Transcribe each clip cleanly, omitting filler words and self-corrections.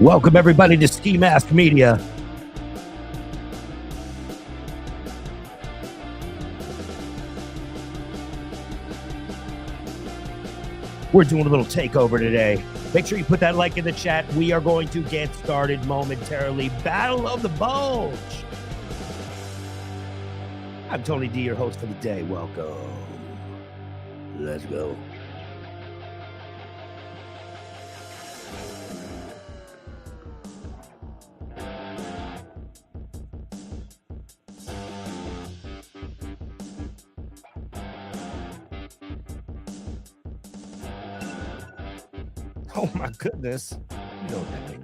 Welcome, everybody, to SkiMask Media. We're doing a little takeover today. Make sure you put that like in the chat. We are going to get started momentarily. Battle of the Bulge. I'm Tony D, your host for the day. Welcome. Let's go. Oh my goodness. You know what that means.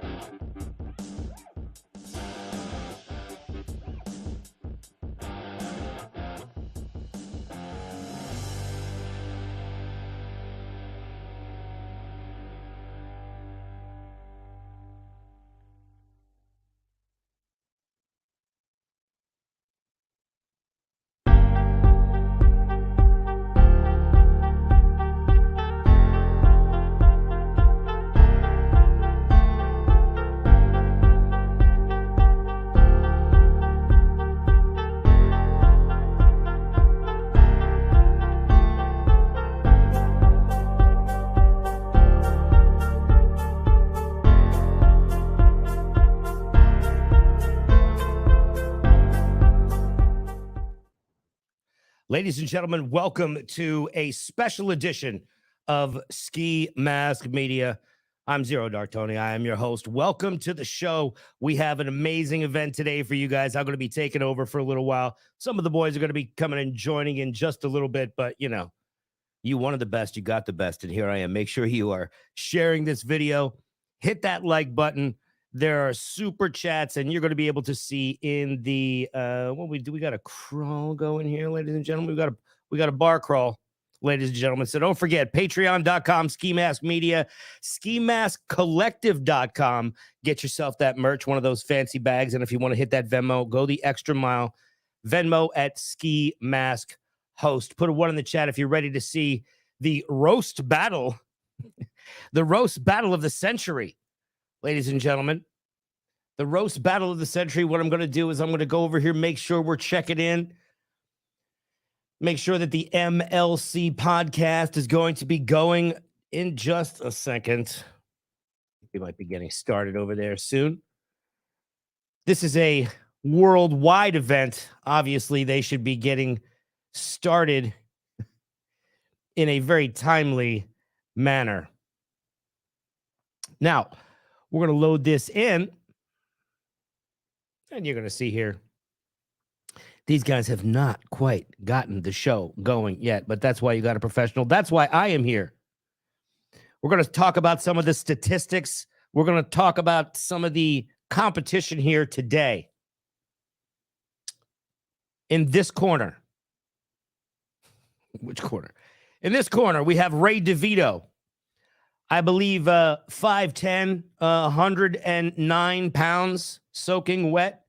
Ladies and gentlemen, welcome to a special edition of SkiMask Media. I'm ZeroDarkTony. I am your host. Welcome to the show. We have an amazing event today for you guys. I'm going to be taking over for a little while. Some of the boys are going to be coming and joining in just a little bit, but you know, you wanted the best, you got the best, and here I am. Make sure you are sharing this video. Hit that like button. There are super chats, and you're going to be able to see in the what we do. We got a crawl going here, ladies and gentlemen. We got a bar crawl, ladies and gentlemen. So don't forget, patreon.com, SkiMask Media, SkiMaskCollective.com. Get yourself that merch, one of those fancy bags. And if you want to hit that Venmo, go the extra mile. Venmo at SkiMask Host. Put a 1 in the chat if you're ready to see the roast battle, the roast battle of the century. Ladies and gentlemen, the roast battle of the century. What I'm going to do is I'm going to go over here, make sure we're checking in, make sure that the MLC podcast is going to be going in just a second. We might be getting started over there soon. This is a worldwide event. Obviously, they should be getting started in a very timely manner. Now, we're going to load this in, and you're going to see here, these guys have not quite gotten the show going yet, but that's why you got a professional. That's why I am here. We're going to talk about some of the statistics. We're going to talk about some of the competition here today. In this corner, which corner? In this corner, we have Ray DeVito. I believe 5'10", 109 pounds, soaking wet.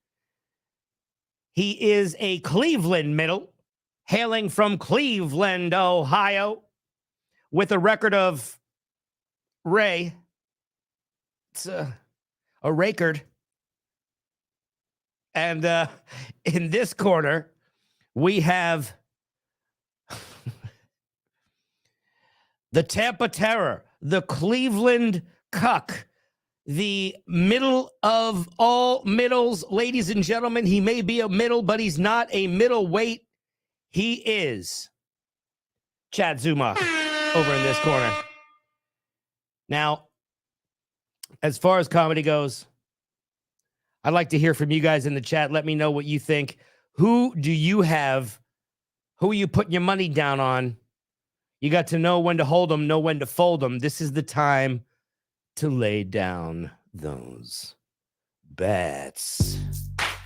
He is a Cleveland middle, hailing from Cleveland, Ohio, with a record of Ray. It's a record. And in this corner, we have the Tampa Terror, the Cleveland Cuck, the middle of all middles. Ladies and gentlemen, he may be a middle, but he's not a middleweight. He is Chad Zumock over in this corner. Now, as far as comedy goes, I'd like to hear from you guys in the chat. Let me know what you think. Who do you have? Who are you putting your money down on? You got to know when to hold them, know when to fold them. This is the time to lay down those bets.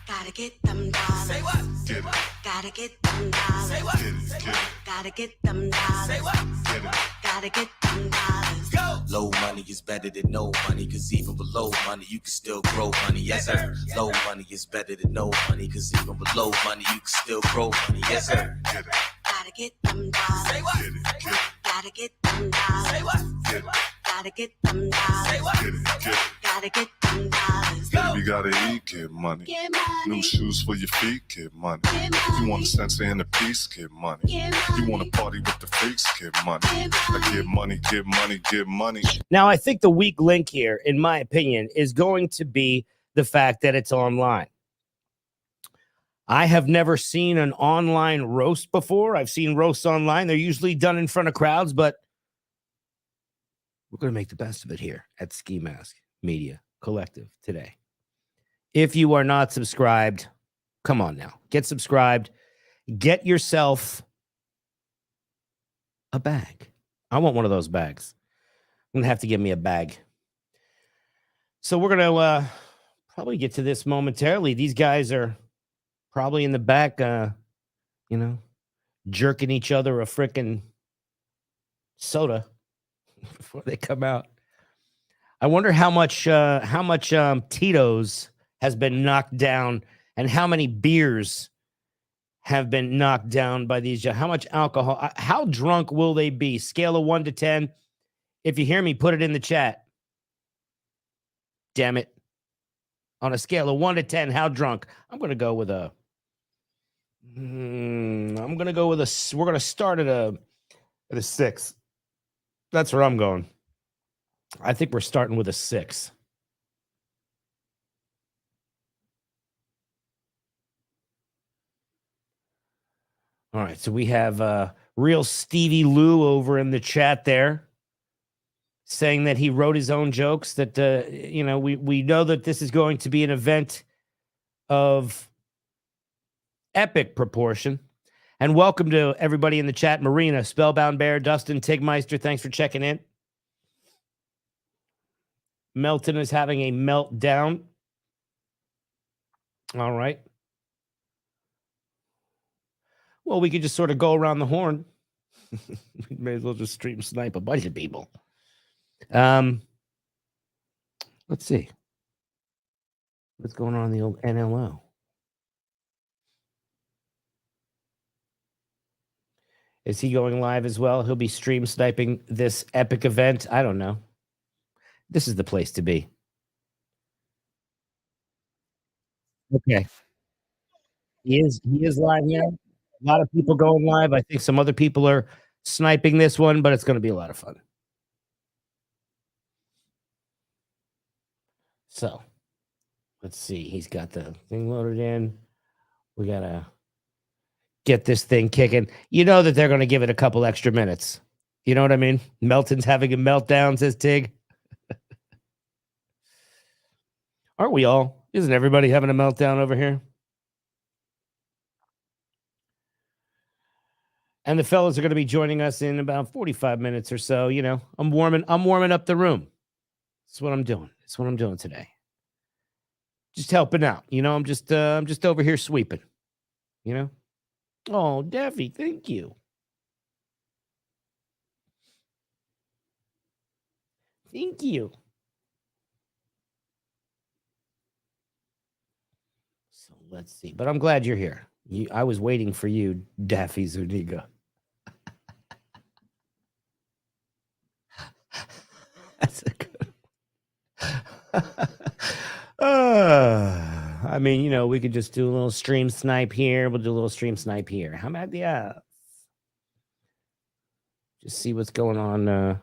Gotta get them dollars. Say what? Get it. Gotta get them dollars. Say what? Get it. Gotta get them dollars. Say what? Get it. Gotta get them dollars. Go. Low money is better than no money, cause even below money, you can still grow money. Yes, sir. Low money is better than no money, cause even below money, you can still grow money. Yes, sir. Get it. Gotta get them dollars. Say what? Get it. Get it. Gotta get them dollars. Say what? Get it. Gotta get them dollars. Say what? Get it. Get it. gotta get them dollars. Baby, gotta eat, get money. Get money. New shoes for your feet, get money. Get money. You want a sensei and a piece, get money. Get money. You want to party with the freaks, get money. Get I get money, get money, get money. Now, I think the weak link here, in my opinion, is going to be the fact that it's online. I have never seen an online roast before. I've seen roasts online. They're usually done in front of crowds, but we're going to make the best of it here at SkiMask Media Collective today. If you are not subscribed, come on now. Get subscribed. Get yourself a bag. I want one of those bags. I'm going to have to give me a bag. So we're going to probably get to this momentarily. These guys are probably in the back, jerking each other a frickin' soda before they come out. I wonder how much Tito's has been knocked down and how many beers have been knocked down by these. How much alcohol? How drunk will they be? Scale of 1 to 10. If you hear me, put it in the chat. Damn it. On a scale of 1 to 10, how drunk? I'm going to go with a. We're going to start at a 6. That's where I'm going. I think we're starting with a 6. All right, so we have real Stevie Lou over in the chat there saying that he wrote his own jokes, that, we know that this is going to be an event of epic proportion. And welcome to everybody in the chat. Marina, Spellbound Bear, Dustin, Tigmeister, thanks for checking in. Melton is having a meltdown. All right. Well, we could just sort of go around the horn. We may as well just stream snipe a bunch of people. Let's see. What's going on in the old NLO? Is he going live as well? He'll be stream sniping this epic event. I don't know. This is the place to be. Okay. He is live now. A lot of people going live. I think some other people are sniping this one, but it's going to be a lot of fun. So, let's see. He's got the thing loaded in. We got to get this thing kicking. You know that they're going to give it a couple extra minutes. You know what I mean? Melton's having a meltdown, says Tig. Aren't we all? Isn't everybody having a meltdown over here? And the fellas are going to be joining us in about 45 minutes or so. You know, I'm warming up the room. That's what I'm doing. That's what I'm doing today. Just helping out. You know, I'm just over here sweeping. You know? Oh, Daffy, thank you. Thank you. So let's see. But I'm glad you're here. I was waiting for you, Daffy Zuniga. That's a good. I mean, you know, we could just do a little stream snipe here. We'll do a little stream snipe here. How about the just see what's going on.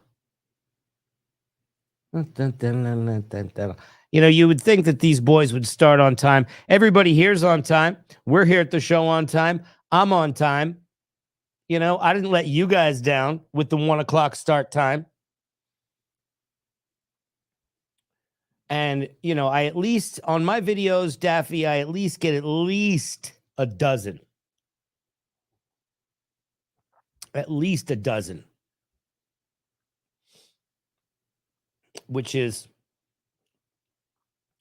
You know, you would think that these boys would start on time. Everybody here's on time. We're here at the show on time. I'm on time. You know, I didn't let you guys down with the 1 o'clock start time. And, you know, I at least, on my videos, Daffy, I at least get at least a dozen. At least a dozen. Which is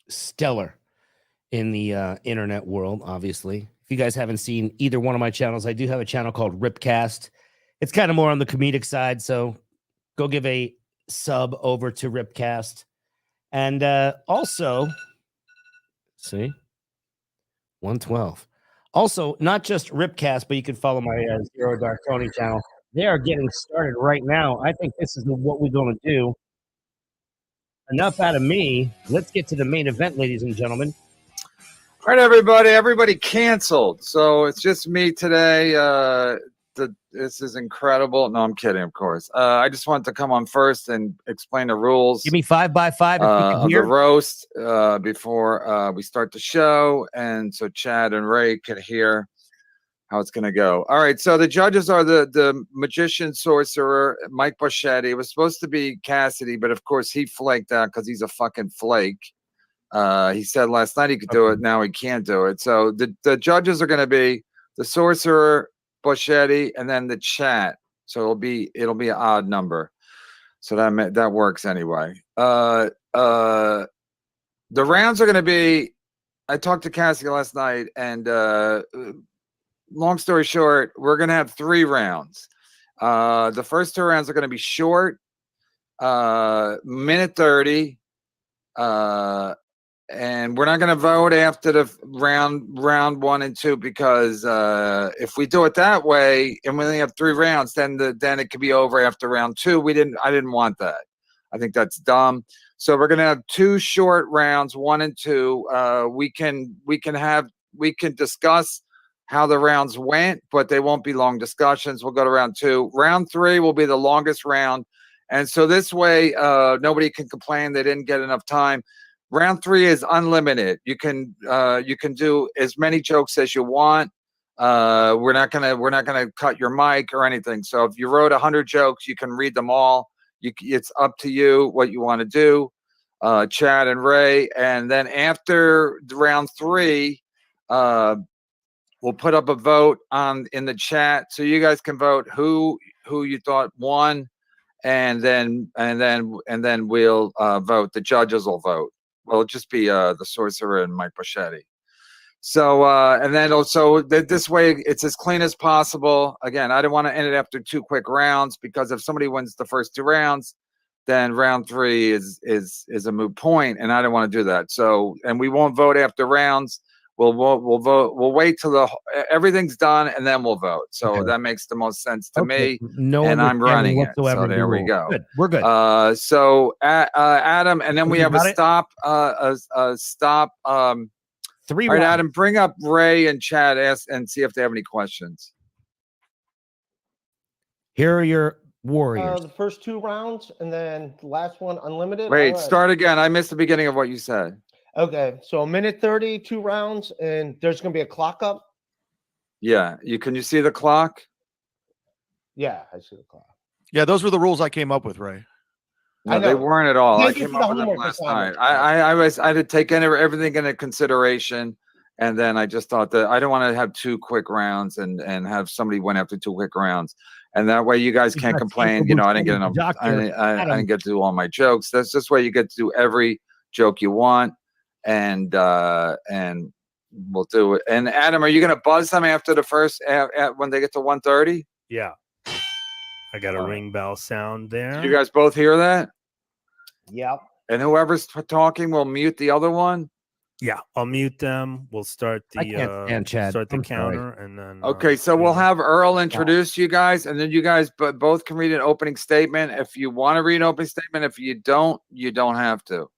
stellar in the internet world, obviously. If you guys haven't seen either one of my channels, I do have a channel called Ripcast. It's kind of more on the comedic side, so go give a sub over to Ripcast. And also, see, 112. Also, not just Ripcast, but you can follow my ZeroDarkTony channel. They are getting started right now. I think this is what we're going to do. enough out of me. Let's get to the main event, ladies and gentlemen. All right, everybody. Everybody canceled. So it's just me today. This is incredible. No, I'm kidding, of course. I just wanted to come on first and explain the rules. Give me 5 by 5 if you can of hear. the roast before we start the show. And so Chad and Ray can hear how it's going to go. All right. So the judges are the magician, sorcerer, Mike Boschetti. It was supposed to be Cassidy, but of course he flaked out because he's a fucking flake. He said last night he could do it. Now he can't do it. So the judges are going to be the sorcerer, Boschetti, and then the chat. So it'll be an odd number. So that works anyway. The rounds are going to be. I talked to Cassidy last night, and long story short, we're going to have 3 rounds. The first 2 rounds are going to be short, minute 30. And we're not going to vote after the round 1 and 2 because if we do it that way and we only have 3 rounds, then it could be over after round 2. I didn't want that. I think that's dumb. So we're going to have 2 short rounds, 1 and 2. We can discuss how the rounds went, but they won't be long discussions. We'll go to round 2. Round 3 will be the longest round, and so this way nobody can complain they didn't get enough time. Round 3 is unlimited. You can do as many jokes as you want. We're not gonna cut your mic or anything. So if you wrote 100 jokes, you can read them all. It's up to you what you want to do, Chad and Ray. And then after round 3, we'll put up a vote in the chat so you guys can vote who you thought won, and then we'll vote. The judges will vote. Well, it'll just be the sorcerer and Mike Boschetti. So and then also this way it's as clean as possible. Again, I didn't want to end it after 2 quick rounds because if somebody wins the first 2 rounds, then round 3 is a moot point, and I didn't want to do that. So, and we won't vote after rounds. We'll vote. We'll wait till everything's done, and then we'll vote. So that makes the most sense to me. No, and I'm running it. So there we go. Good. We're good. So Adam, and then we have a stop. 3 All right, rounds. Adam, bring up Ray and Chad and see if they have any questions. Here are your warriors. The first 2 rounds, and then the last one unlimited. Wait, All right. start again. I missed the beginning of what you said. Okay, so a minute 30, 2 rounds, and there's gonna be a clock up. Yeah, can you see the clock? Yeah, I see the clock. Yeah, those were the rules I came up with, Ray. No, they weren't at all. Thank I you came for the up with them homework last assignment. night. I had to take everything into consideration, and then I just thought that I don't want to have 2 quick rounds and have somebody win after 2 quick rounds, and that way you guys can't complain. You know, I didn't get enough. I didn't get to do all my jokes. That's this way you get to do every joke you want, and we'll do it. And Adam, are you going to buzz them after the first when they get to 1:30? Yeah. I got a ring bell sound there. Did you guys both hear that? Yep. And whoever's talking will mute the other one. Yeah, I'll mute them. We'll start I can't stand Chad. start the I'm sorry. counter, and then Okay, so we'll have Earl introduce you guys, and then you guys both can read an opening statement. If you want to read an opening statement, if you don't have to.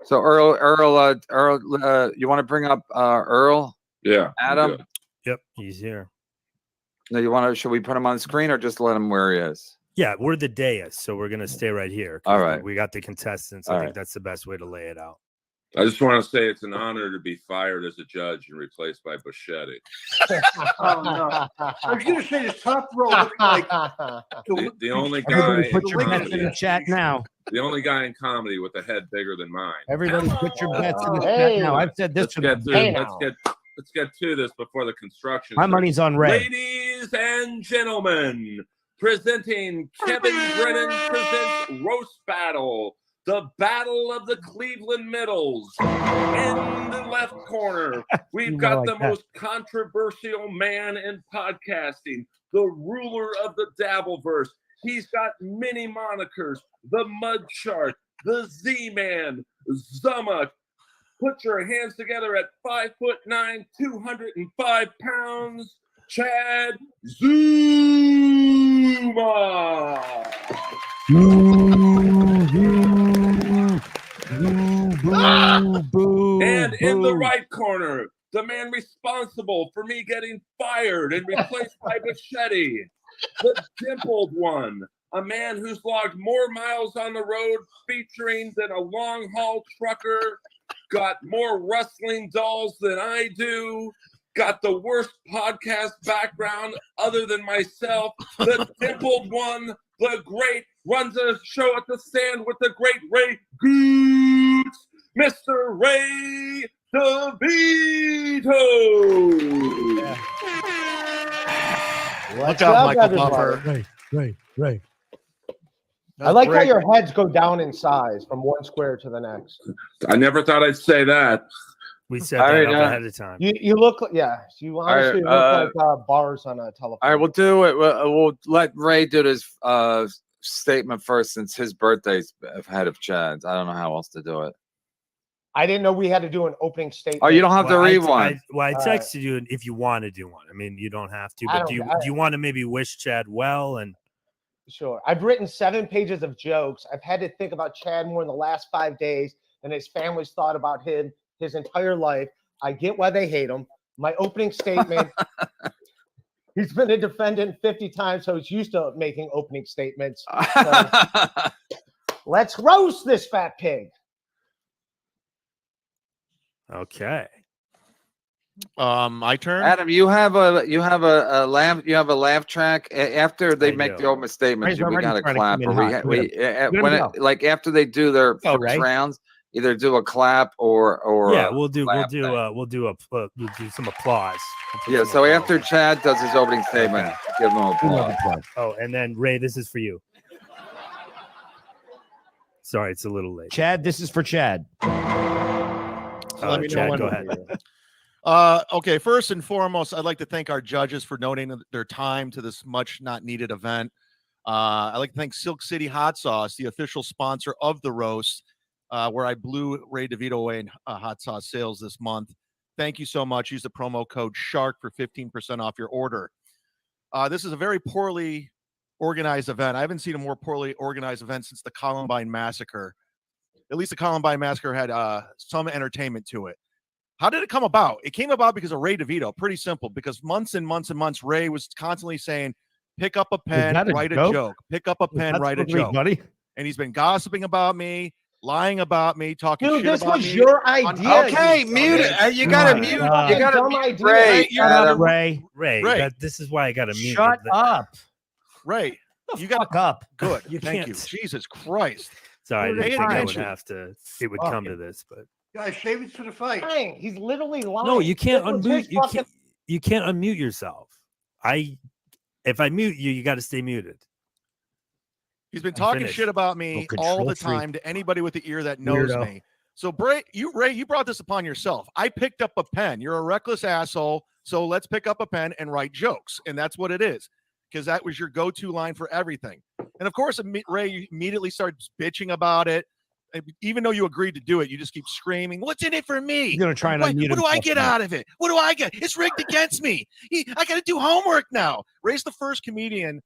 So Earl, you want to bring up Earl? Yeah. Adam? Yep, he's here. No, should we put him on the screen or just let him where he is? Yeah, we're the dais, so we're gonna stay right here. All right. We got the contestants. I think that's the best way to lay it out. I just want to say it's an honor to be fired as a judge and replaced by Boschetti. Oh, no. I was going to say this top row looks like The only Everybody guy put your in bets in the comedy, chat now. the only guy in comedy with a head bigger than mine. Everybody put your bets in the Hey. chat now. I've said this Let's for get, the to, day let's now. get to this before the construction. My starts. money's on red. Ladies and gentlemen, presenting Kevin Brennan presents Roast Battle, the Battle of the Cleveland Middles. In the left corner, we've got the most controversial man in podcasting, the ruler of the Dabbleverse. He's got many monikers: the Mud Shark, the Z-Man, Zumock. Put your hands together at 5'9", 205 pounds, Chad Zumock. Boo, And in the boo. right corner, the man responsible for me getting fired and replaced by Machete, the dimpled one, a man who's logged more miles on the road featuring than a long-haul trucker, got more wrestling dolls than I do, got the worst podcast background other than myself, the dimpled one, the great, runs a show at the stand with the great Ray Goots, Mr. Ray DeVito. Look out, Michael Buffer. Right. I like how your heads go down in size from one square to the next. I never thought I'd say that. We said All that right, up ahead of time. You look, yeah. You honestly look like bars on a telephone. All right, we'll do it. We'll let Ray do his statement first, since his birthday's ahead of Chad's. I don't know how else to do it. I didn't know we had to do an opening statement. Oh, you don't have to read one. I texted you if you want to do one. I mean, you don't have to, but do you want to maybe wish Chad well? And Sure. I've written 7 pages of jokes. I've had to think about Chad more in the last 5 days than his family's thought about him his entire life. I get why they hate him. My opening statement, he's been a defendant 50 times, so he's used to making opening statements. So, let's roast this fat pig. okay. My turn. Adam, you have a laugh track after they make the opening statements. Ray's We got to already clap, trying to or come in hot. like after they do their Oh, first Ray. rounds, either do a clap or Yeah, we'll do laugh thing. some applause. Yeah. So after Chad does his opening statement, give him applause. Oh, and then Ray, this is for you. Sorry, it's a little late. Chad, this is for Chad. Let me know Chad, when go to ahead. Okay, first and foremost, I'd like to thank our judges for donating their time to this much not needed event. I'd like to thank Silk City Hot Sauce, the official sponsor of the roast, where I blew Ray DeVito away in hot sauce sales this month. Thank you so much. Use the promo code SHARK for 15% off your order. This is a very poorly organized event. I haven't seen a more poorly organized event since the Columbine Massacre. At least the Columbine Massacre had some entertainment to it. How did it come about? It came about because of Ray DeVito. Pretty simple. Because months and months and months, Ray was constantly saying, pick up a pen, write a joke. Pick up a pen, write a joke. Buddy. And he's been gossiping about me, lying about me, talking Dude, shit this about was me. your idea. Okay, mute it. You gotta mute. You gotta Dumb mute idea. Ray. Shut up, Adam. Ray. Ray, this is why I got to mute. Shut up. Ray, you got Fuck up. good. You Thank you. can't. Jesus Christ. Sorry, I Pay didn't think I would attention. have to. It would come to this, but Guys, save it for the fight. Dang, he's literally lying. no, you can't This was unmute. his fucking- You can't unmute yourself. If I mute you, you got to stay muted. He's been talking finished. shit about me Oh, all the control freak. time to anybody with the ear that knows Weirdo. me. So, Ray, you brought this upon yourself. I picked up a pen. You're a reckless asshole. So let's pick up a pen and write jokes. And that's what it is, because that was your go-to line for everything. And of course, Ray immediately starts bitching about it. Even though you agreed to do it, you just keep screaming, what's in it for me? He's gonna try and What unmute do I himself get now. out of it? What do I get? It's rigged against me. I got to do homework now. Ray's the first comedian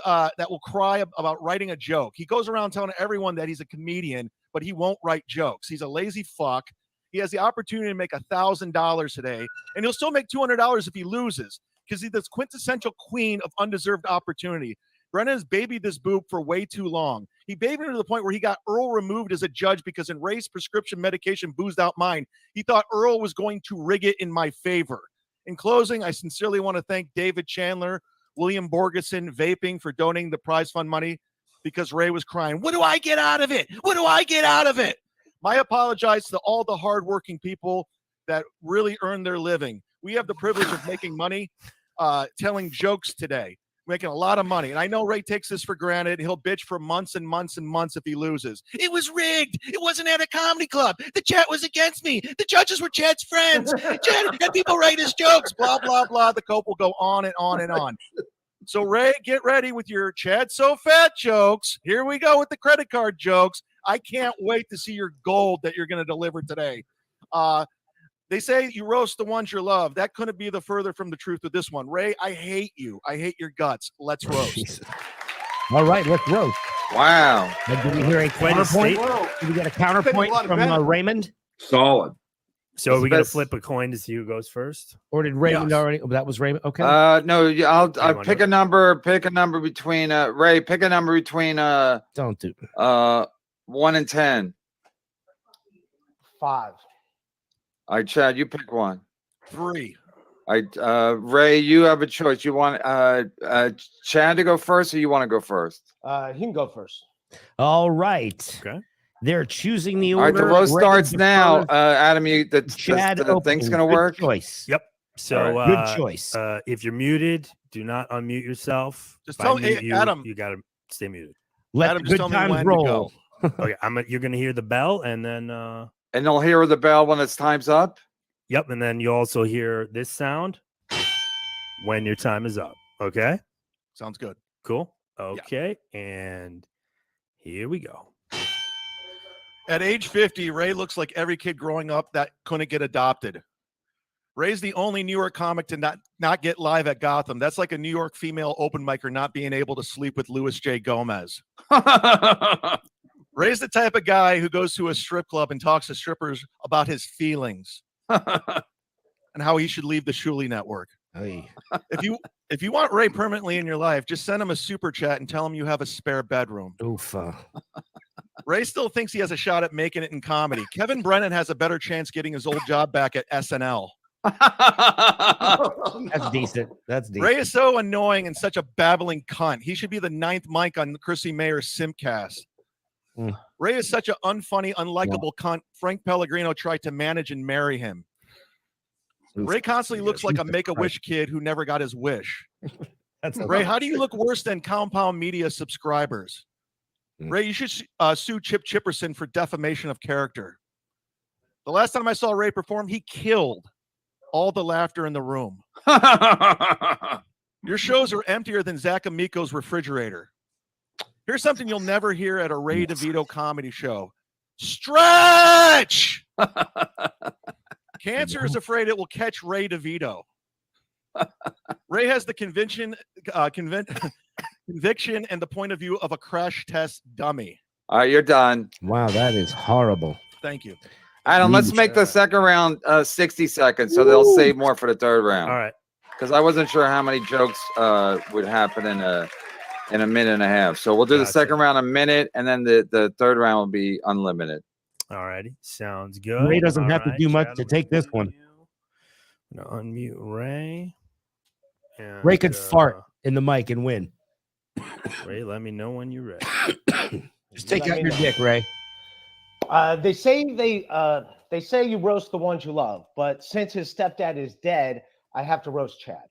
that will cry about writing a joke. He goes around telling everyone that he's a comedian, but he won't write jokes. He's a lazy fuck. He has the opportunity to make $1,000 today, and he'll still make $200 if he loses, because he's this quintessential queen of undeserved opportunity. Brennan has babied this boob for way too long. He babied her to the point where he got Earl removed as a judge because in Ray's prescription medication boozed out mine, he thought Earl was going to rig it in my favor. In closing, I sincerely want to thank David Chandler, William Borgeson, Vaping for donating the prize fund money, because Ray was crying, what do I get out of it? What do I get out of it? My apologize to all the hardworking people that really earn their living. We have the privilege of making money, telling jokes today, making a lot of money. And I know Ray takes this for granted. He'll bitch for months and months and months if he loses. It was rigged. It wasn't at a comedy club. The chat was against me. The judges were Chad's friends. Chad had people write his jokes, blah, blah, blah. The cope will go on and on and on. So Ray, get ready with your Chad so fat jokes. Here we go with the credit card jokes. I can't wait to see your gold that you're going to deliver today. They say you roast the ones you love. That couldn't be the further from the truth with this one. Ray, I hate you. I hate your guts. Let's roast. All right, let's roast. Wow. And did we hear a Quite a counterpoint? statement. Whoa. Did we get a Spending a counterpoint lot of from energy. Raymond? Solid. So are we gonna flip a coin to see who goes first? Or did Raymond already? Oh, that was Raymond. Okay. No, I'll pick a number. Pick a number between Ray. Pick a number between Don't do 1 and 10. 5. All right, Chad, you pick one. 3. All right, Ray, you have a choice. You want Chad to go first, or you want to go first? He can go first. All right. Okay. They're choosing the All order. right, the roast Ray starts now. defers. Adam, the Chad thing's opening. gonna Good work. Choice. Yep. So Good choice. If you're muted, do not unmute yourself. Just If I tell mute hey, you, Adam. you gotta stay muted. Let Adam, the just good tell me when times to roll. Okay, you're gonna hear the bell, and then And they'll hear the bell when it's time's up. yep, and then you also hear this sound when your time is up. Okay, Sounds good. cool. Okay, and here we go. At age 50, Ray looks like every kid growing up that couldn't get adopted. Ray's the only New York comic to not get live at Gotham. That's like a New York female open micer not being able to sleep with Louis J. Gomez. Ray's the type of guy who goes to a strip club and talks to strippers about his feelings and how he should leave the Shuli network. Hey. If you want Ray permanently in your life, just send him a super chat and tell him you have a spare bedroom. Oof. Ray still thinks he has a shot at making it in comedy. Kevin Brennan has a better chance getting his old job back at SNL. That's decent. That's decent. Ray is so annoying and such a babbling cunt. He should be the 9th mic on Chrissy Mayer's Simcast. Mm. Ray is such an unfunny, unlikable cunt. Frank Pellegrino tried to manage and marry him. Oof. Ray constantly looks like a Make-A-Wish kid who never got his wish. That's Ray, how do you look worse than Compound Media subscribers? Ray, you should sue Chip Chipperson for defamation of character. The last time I saw Ray perform, he killed all the laughter in the room. Your shows are emptier than Zach Amico's refrigerator. Here's something you'll never hear at a Ray DeVito comedy show. Stretch! Cancer is afraid it will catch Ray DeVito. Ray has the conviction and the point of view of a crash test dummy. All right, you're done. Wow, that is horrible. Thank you. Adam, let's make the second round 60 seconds, so they'll save more for the third round. All right. Because I wasn't sure how many jokes would happen in a minute and a half. So we'll do the second round a minute, and then the third round will be unlimited. All righty. Sounds good. Ray doesn't have to Alright, do much Chad, to I'm take gonna this one. unmute Ray. And, Ray could fart in the mic and win. Ray, let me know when you're ready. Just take out your dick, Ray. They say you roast the ones you love, but since his stepdad is dead, I have to roast Chad.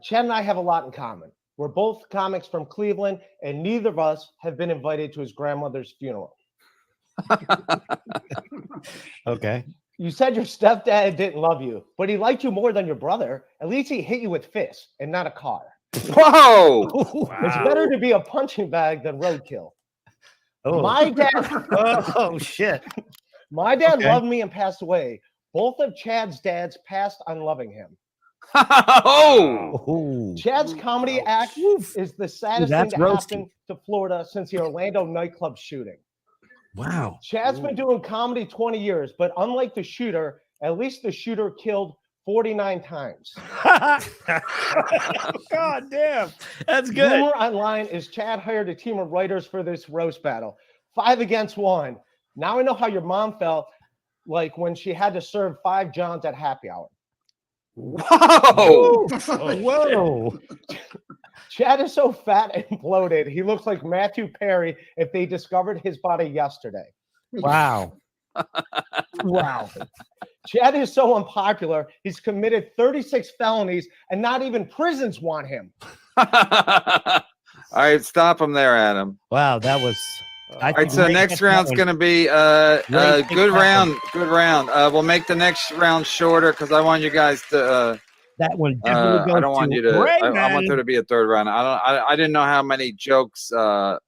Chad and I have a lot in common. We're both comics from Cleveland, and neither of us have been invited to his grandmother's funeral. Okay. You said your stepdad didn't love you, but he liked you more than your brother. At least he hit you with fists and not a car. Whoa! It's better to be a punching bag than roadkill. Oh. My dad. Oh shit. My dad Okay. loved me and passed away. Both of Chad's dads passed on loving him. Oh! Chad's comedy act is the saddest thing that's to roasty. happen to Florida since the Orlando nightclub shooting. Wow. Chad's been doing comedy 20 years, but unlike the shooter, at least the shooter killed 49 times. God damn. That's good. Rumor online is Chad hired a team of writers for this roast battle. 5 against 1. Now I know how your mom felt like when she had to serve 5 Johns at happy hour. Whoa! Whoa. Chad is so fat and bloated, he looks like Matthew Perry if they discovered his body yesterday. Wow. Wow. Chad is so unpopular, he's committed 36 felonies, and not even prisons want him. All right, stop him there, Adam. Wow, that was. All right, so next round's going to be good round. Good round. We'll make the next round shorter because I want you guys to. That one definitely goes I don't want you to. I want there to be a third round. I didn't know how many jokes we're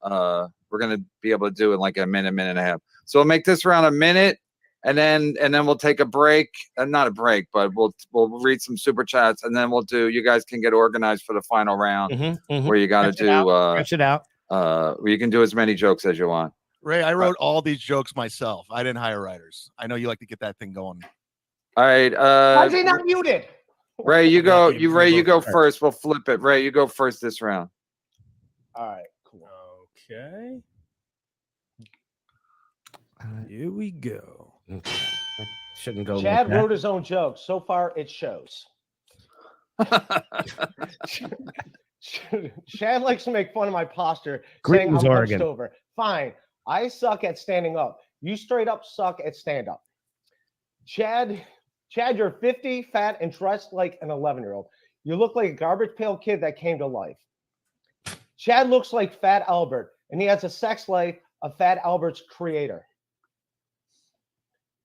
going to be able to do in like a minute, minute and a half. So we'll make this round a minute, and then we'll take a break. Not a break, but we'll read some super chats, and then we'll do. You guys can get organized for the final round where you got to do. Stretch it out. Where you can do as many jokes as you want. Ray, I wrote all these jokes myself. I didn't hire writers. I know you like to get that thing going. All right. Why is he not muted? Ray, you go. You go first. We'll flip it. Ray, you go first this round. All right. Cool. Okay. Here we go. Okay. Shouldn't go. Chad like that. wrote his own jokes. So far, it shows. Chad likes to make fun of my posture, saying I'm Greetings, hunched Oregon. over. Fine. I suck at standing up. You straight up suck at stand up. Chad, you're 50, fat, and dressed like an 11-year-old. You look like a garbage pail kid that came to life. Chad looks like Fat Albert, and he has a sex life of Fat Albert's creator.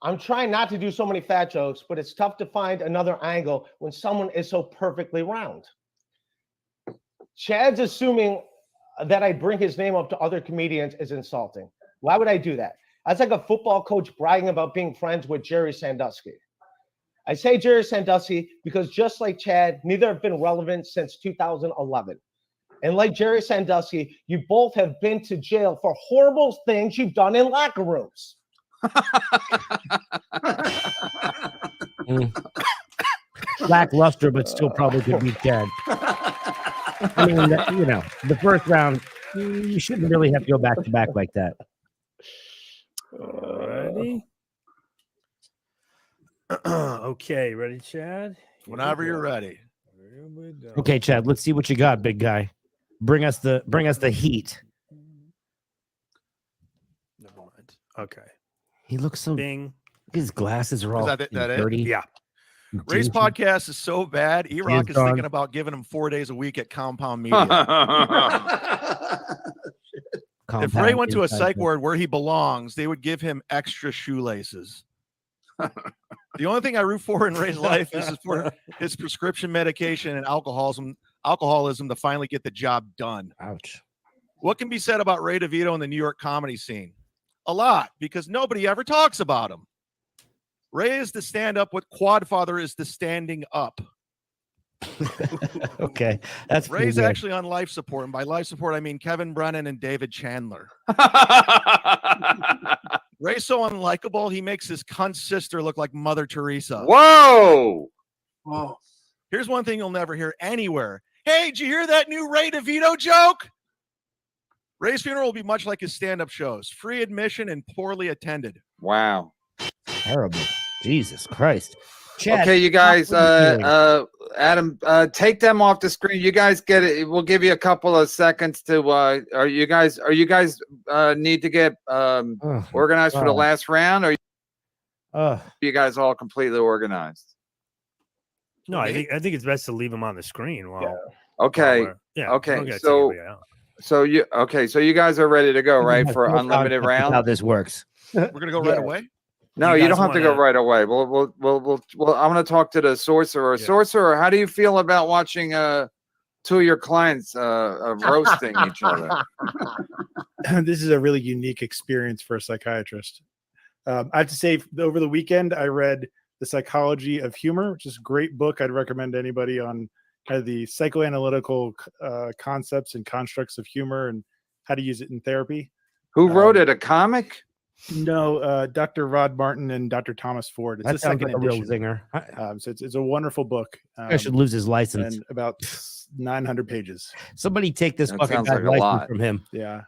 I'm trying not to do so many fat jokes, but it's tough to find another angle when someone is so perfectly round. Chad's assuming that I bring his name up to other comedians is insulting. Why would I do that? That's like a football coach bragging about being friends with Jerry Sandusky. I say Jerry Sandusky because just like Chad, neither have been relevant since 2011. And like Jerry Sandusky, you both have been to jail for horrible things you've done in locker rooms. Lackluster, but still probably could beat Chad. I mean, the first round, you shouldn't really have to go back to back like that. Ready? Okay, ready, Chad? Whenever you're ready. Here we go. Okay, Chad, let's see what you got, big guy. Bring us the heat. Never mind. Okay. He looks so. Bing. His glasses are all that it? dirty. Yeah. Ray's dingy. podcast is so bad. E-Rock is gone. thinking about giving him 4 days a week at Compound Media. If Ray went to a psych ward where he belongs, they would give him extra shoelaces. The only thing I root for in Ray's life is for his prescription medication and alcoholism to finally get the job done. Ouch. What can be said about Ray DeVito in the New York comedy scene? A lot, because nobody ever talks about him. Ray is the stand-up what Quadfather is the standing up. Okay, that's Ray's pretty good. actually on life support, and by life support I mean Kevin Brennan and David Chandler. Ray's so unlikable, he makes his cunt sister look like Mother Teresa. Whoa! Oh, Here's one thing you'll never hear anywhere. Hey, did you hear that new Ray DeVito joke? Ray's funeral will be much like his stand-up shows. Free admission and poorly attended. Wow. Terrible. Jesus Christ. Chad, Okay, you guys, what are you doing? Adam, take them off the screen. You guys get it. We'll give you a couple of seconds to. Are you guys need to get organized for the last round? Or are you guys all completely organized? No, I think it's best to leave him on the screen. Okay. Okay. So you guys are ready to go, right? For unlimited round. How this works. We're gonna go right away. No, you don't have to go right away. Well, I'm going to talk to the sorcerer. Yeah. Sorcerer, how do you feel about watching two of your clients roasting each other? This is a really unique experience for a psychiatrist. I have to say, over the weekend, I read The Psychology of Humor, which is a great book. I'd recommend to anybody on kind of the psychoanalytical concepts and constructs of humor and how to use it in therapy. Who wrote it? A comic? No, Dr. Rod Martin and Dr. Thomas Ford. It's that the second like a edition. real zinger. So it's a wonderful book. I should lose his license. And about 900 pages. Somebody take this fucking guy's license from him. Yeah.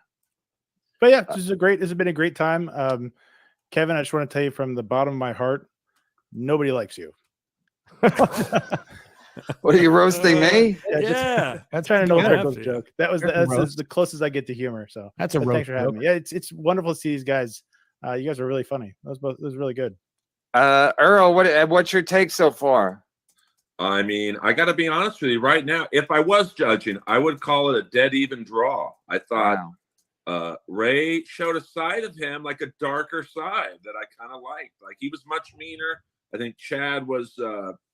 But yeah, this has been a great time. Kevin, I just want to tell you from the bottom of my heart, nobody likes you. What are you roasting me? Yeah. I'm trying to know a joke. That's the closest I get to humor. So that's a roast. Thanks for having me. Yeah, it's wonderful to see these guys. You guys are really funny. That was really good. Earl, what's your take so far? I mean, I got to be honest with you right now. If I was judging, I would call it a dead even draw. I thought Ray showed a side of him, like a darker side that I kind of liked. Like he was much meaner. I think Chad was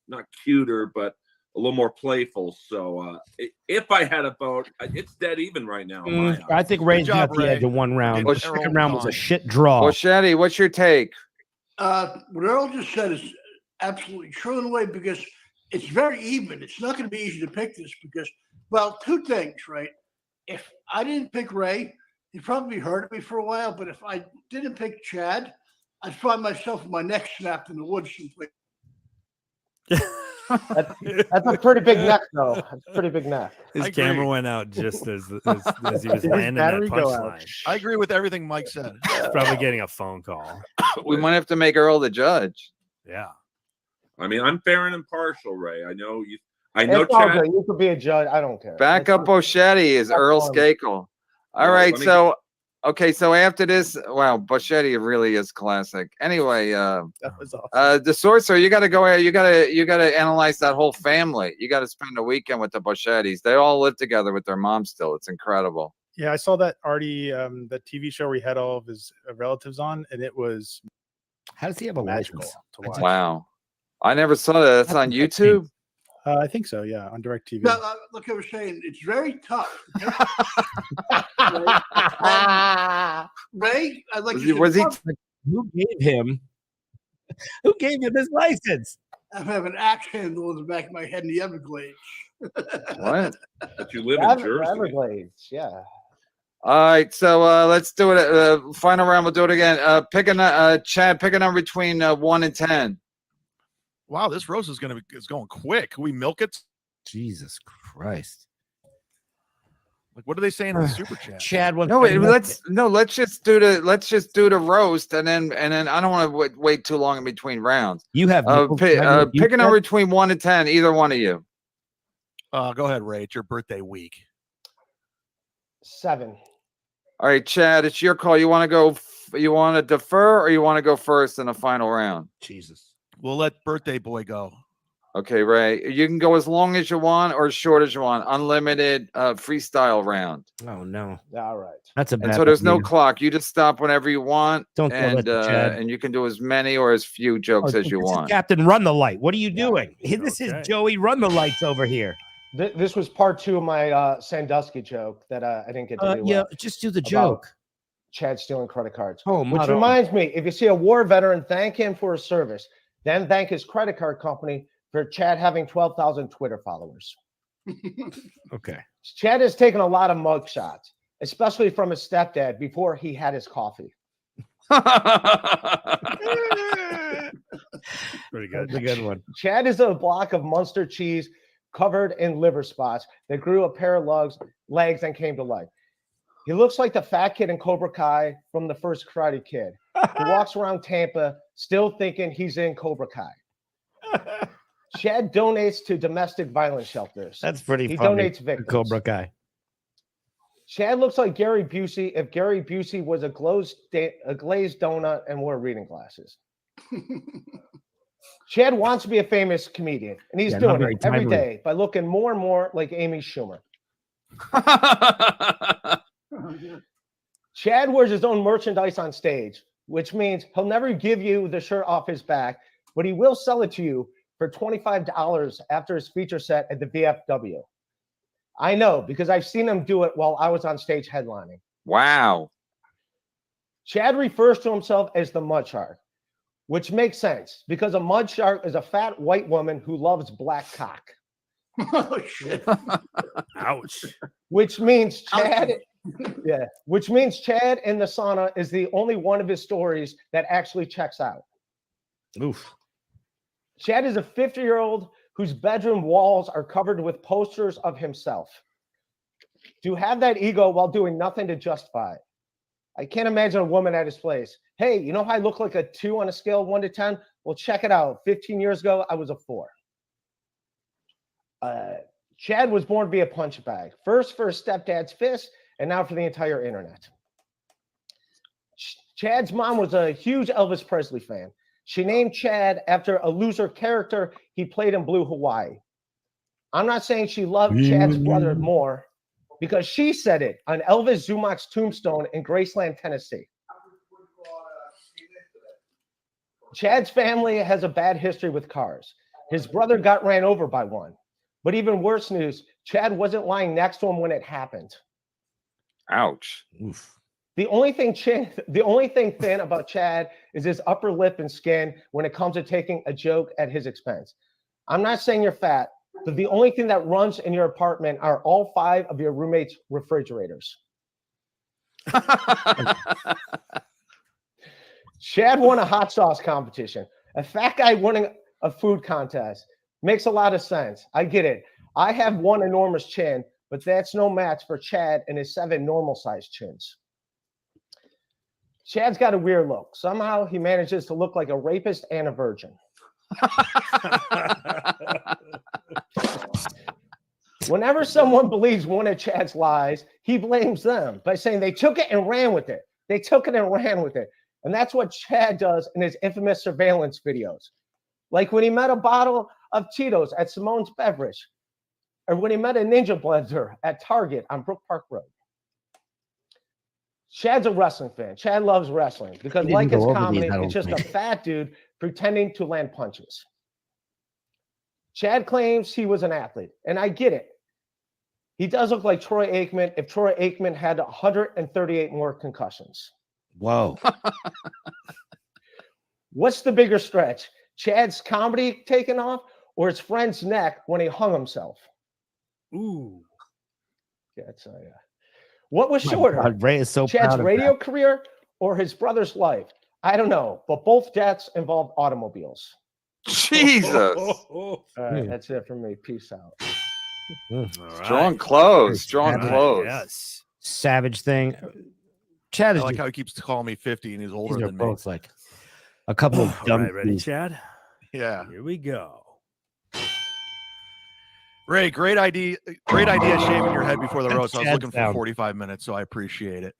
not cuter, but a little more playful. So if I had a vote, it's dead even right now. I think Ray's got the edge of one round. The second round was a shit draw. Well, Shaddy, what's your take? What Earl just said is absolutely true in a way, because it's very even. It's not going to be easy to pick this because, well, two things, right? If I didn't pick Ray, You probably heard of me for a while, but if I didn't pick Chad, I'd find myself with my neck snapped in the woods someplace. That's a pretty big neck, though. That's a pretty big neck. His camera went out just as he was landing that punchline. I agree with everything Mike said. He's probably getting a phone call. We might have to make Earl the judge. Yeah. I mean, I'm fair and impartial, Ray. I know you. I It's know all Chad. good. You could be a judge. I don't care. Back up Boschetti is Earl Skakel. All right, let me- so okay, so after this, wow, Boschetti really is classic. Anyway, That was awesome. the sorcerer, you got to go. You got to analyze that whole family. You got to spend a weekend with the Boschettis. They all live together with their mom still. It's incredible. Yeah, I saw that Artie, the TV show where he had all of his relatives on, and it was How does he have a magical license? to watch. Wow, I never saw that. That's on YouTube. I think so. Yeah, on DirecTV. No, look, I was saying, it's very tough. Ray, I'd like Was he? Who gave him? Who gave him his license? I have an axe handle in the back of my head in the Everglades. What? But you live in Jersey. Everglades, yeah. All right, so let's do it. Final round. We'll do it again. Chad, pick a number between 1 and 10. Wow, this roast is going quick. Can we milk it? Jesus Christ. Like, what are they saying in the super chat? Chad wants No, wait, let's just do the roast, and then I don't want to wait too long in between rounds. You have pick a number between 1 and 10. Either one of you. Go ahead, Ray. It's your birthday week. 7. All right, Chad, it's your call. You want to go? You want to defer, or you want to go first in the final round? Jesus. We'll let birthday boy go. Okay, Ray. You can go as long as you want or as short as you want. Unlimited freestyle round. Oh no. All right. That's a bad And so there's no idea. clock. You just stop whenever you want. Don't throw and that to Chad. and you can do as many or as few jokes as you This is want. Captain Run the Light. What are you doing? This Okay. is Joey Run the Lights over here. This was part 2 of my Sandusky joke that I didn't get to do. Yeah, just do the about joke. Chad stealing credit cards. Oh, Which motto. reminds me, if you see a war veteran, thank him for his service. Then thank his credit card company for Chad having 12,000 Twitter followers. Okay. Chad has taken a lot of mug shots, especially from his stepdad before he had his coffee. Pretty good. That's a good one. Chad is a block of Munster cheese covered in liver spots that grew a pair of legs and came to life. He looks like the fat kid in Cobra Kai from the first Karate Kid, who walks around Tampa still thinking he's in Cobra Kai. Chad donates to domestic violence shelters. That's pretty He funny. donates victims. Cobra Kai. Chad looks like Gary Busey if Gary Busey was a glazed donut and wore reading glasses. Chad wants to be a famous comedian, and he's Yeah, not doing very it every timely. day by looking more and more like Amy Schumer. Chad wears his own merchandise on stage, which means he'll never give you the shirt off his back, but he will sell it to you for $25 after his feature set at the VFW. I know, because I've seen him do it while I was on stage headlining. Wow. Chad refers to himself as the Mud Shark, which makes sense because a mud shark is a fat white woman who loves black cock. Oh, shit. Ouch. Which means Chad, which means Chad in the sauna is the only one of his stories that actually checks out. Oof. Chad is a 50-year-old whose bedroom walls are covered with posters of himself. To have that ego while doing nothing to justify it. I can't imagine a woman at his place. Hey, you know how I look like a 2 on a scale of 1 to 10? Well, check it out. 15 years ago, I was a 4. Chad was born to be a punch bag. First for his stepdad's fist, and now for the entire internet. Chad's mom was a huge Elvis Presley fan. She named Chad after a loser character he played in Blue Hawaii. I'm not saying she loved Chad's brother more, because she said it on Elvis Zumock's tombstone in Graceland, Tennessee. Chad's family has a bad history with cars. His brother got ran over by one. But even worse news, Chad wasn't lying next to him when it happened. Ouch. Oof. The only thing thin about Chad is his upper lip and skin when it comes to taking a joke at his expense. I'm not saying you're fat, but the only thing that runs in your apartment are all 5 of your roommates' refrigerators. Chad won a hot sauce competition. A fat guy winning a food contest makes a lot of sense. I get it. I have one enormous chin, but that's no match for Chad and his 7 normal-sized chins. Chad's got a weird look. Somehow he manages to look like a rapist and a virgin. Whenever someone believes one of Chad's lies, he blames them by saying they took it and ran with it. They took it and ran with it. And that's what Chad does in his infamous surveillance videos. Like when he met a bottle of Tito's at Simone's Beverage, or when he met a Ninja Blender at Target on Brook Park Road. Chad's a wrestling fan. Chad loves wrestling because, like his comedy, it's just a fat dude pretending to land punches. Chad claims he was an athlete, and I get it. He does look like Troy Aikman if Troy Aikman had 138 more concussions. Whoa. What's the bigger stretch? Chad's comedy taking off or his friend's neck when he hung himself? Ooh. Yeah, what was shorter? God, Ray is so Chad's proud of radio that. career or his brother's life? I don't know, but both deaths involved automobiles. Jesus. All right, that's it for me. Peace out. Strong close. Strong close. Yes. Savage thing. Chad is I like how he keeps calling me 50 and he's older these are than me. both like a couple of All dumb right, ready, things. Chad? Yeah. Here we go. Ray, great idea shaving your head before the roast. I was Chad looking for sound. 45 minutes, so I appreciate it.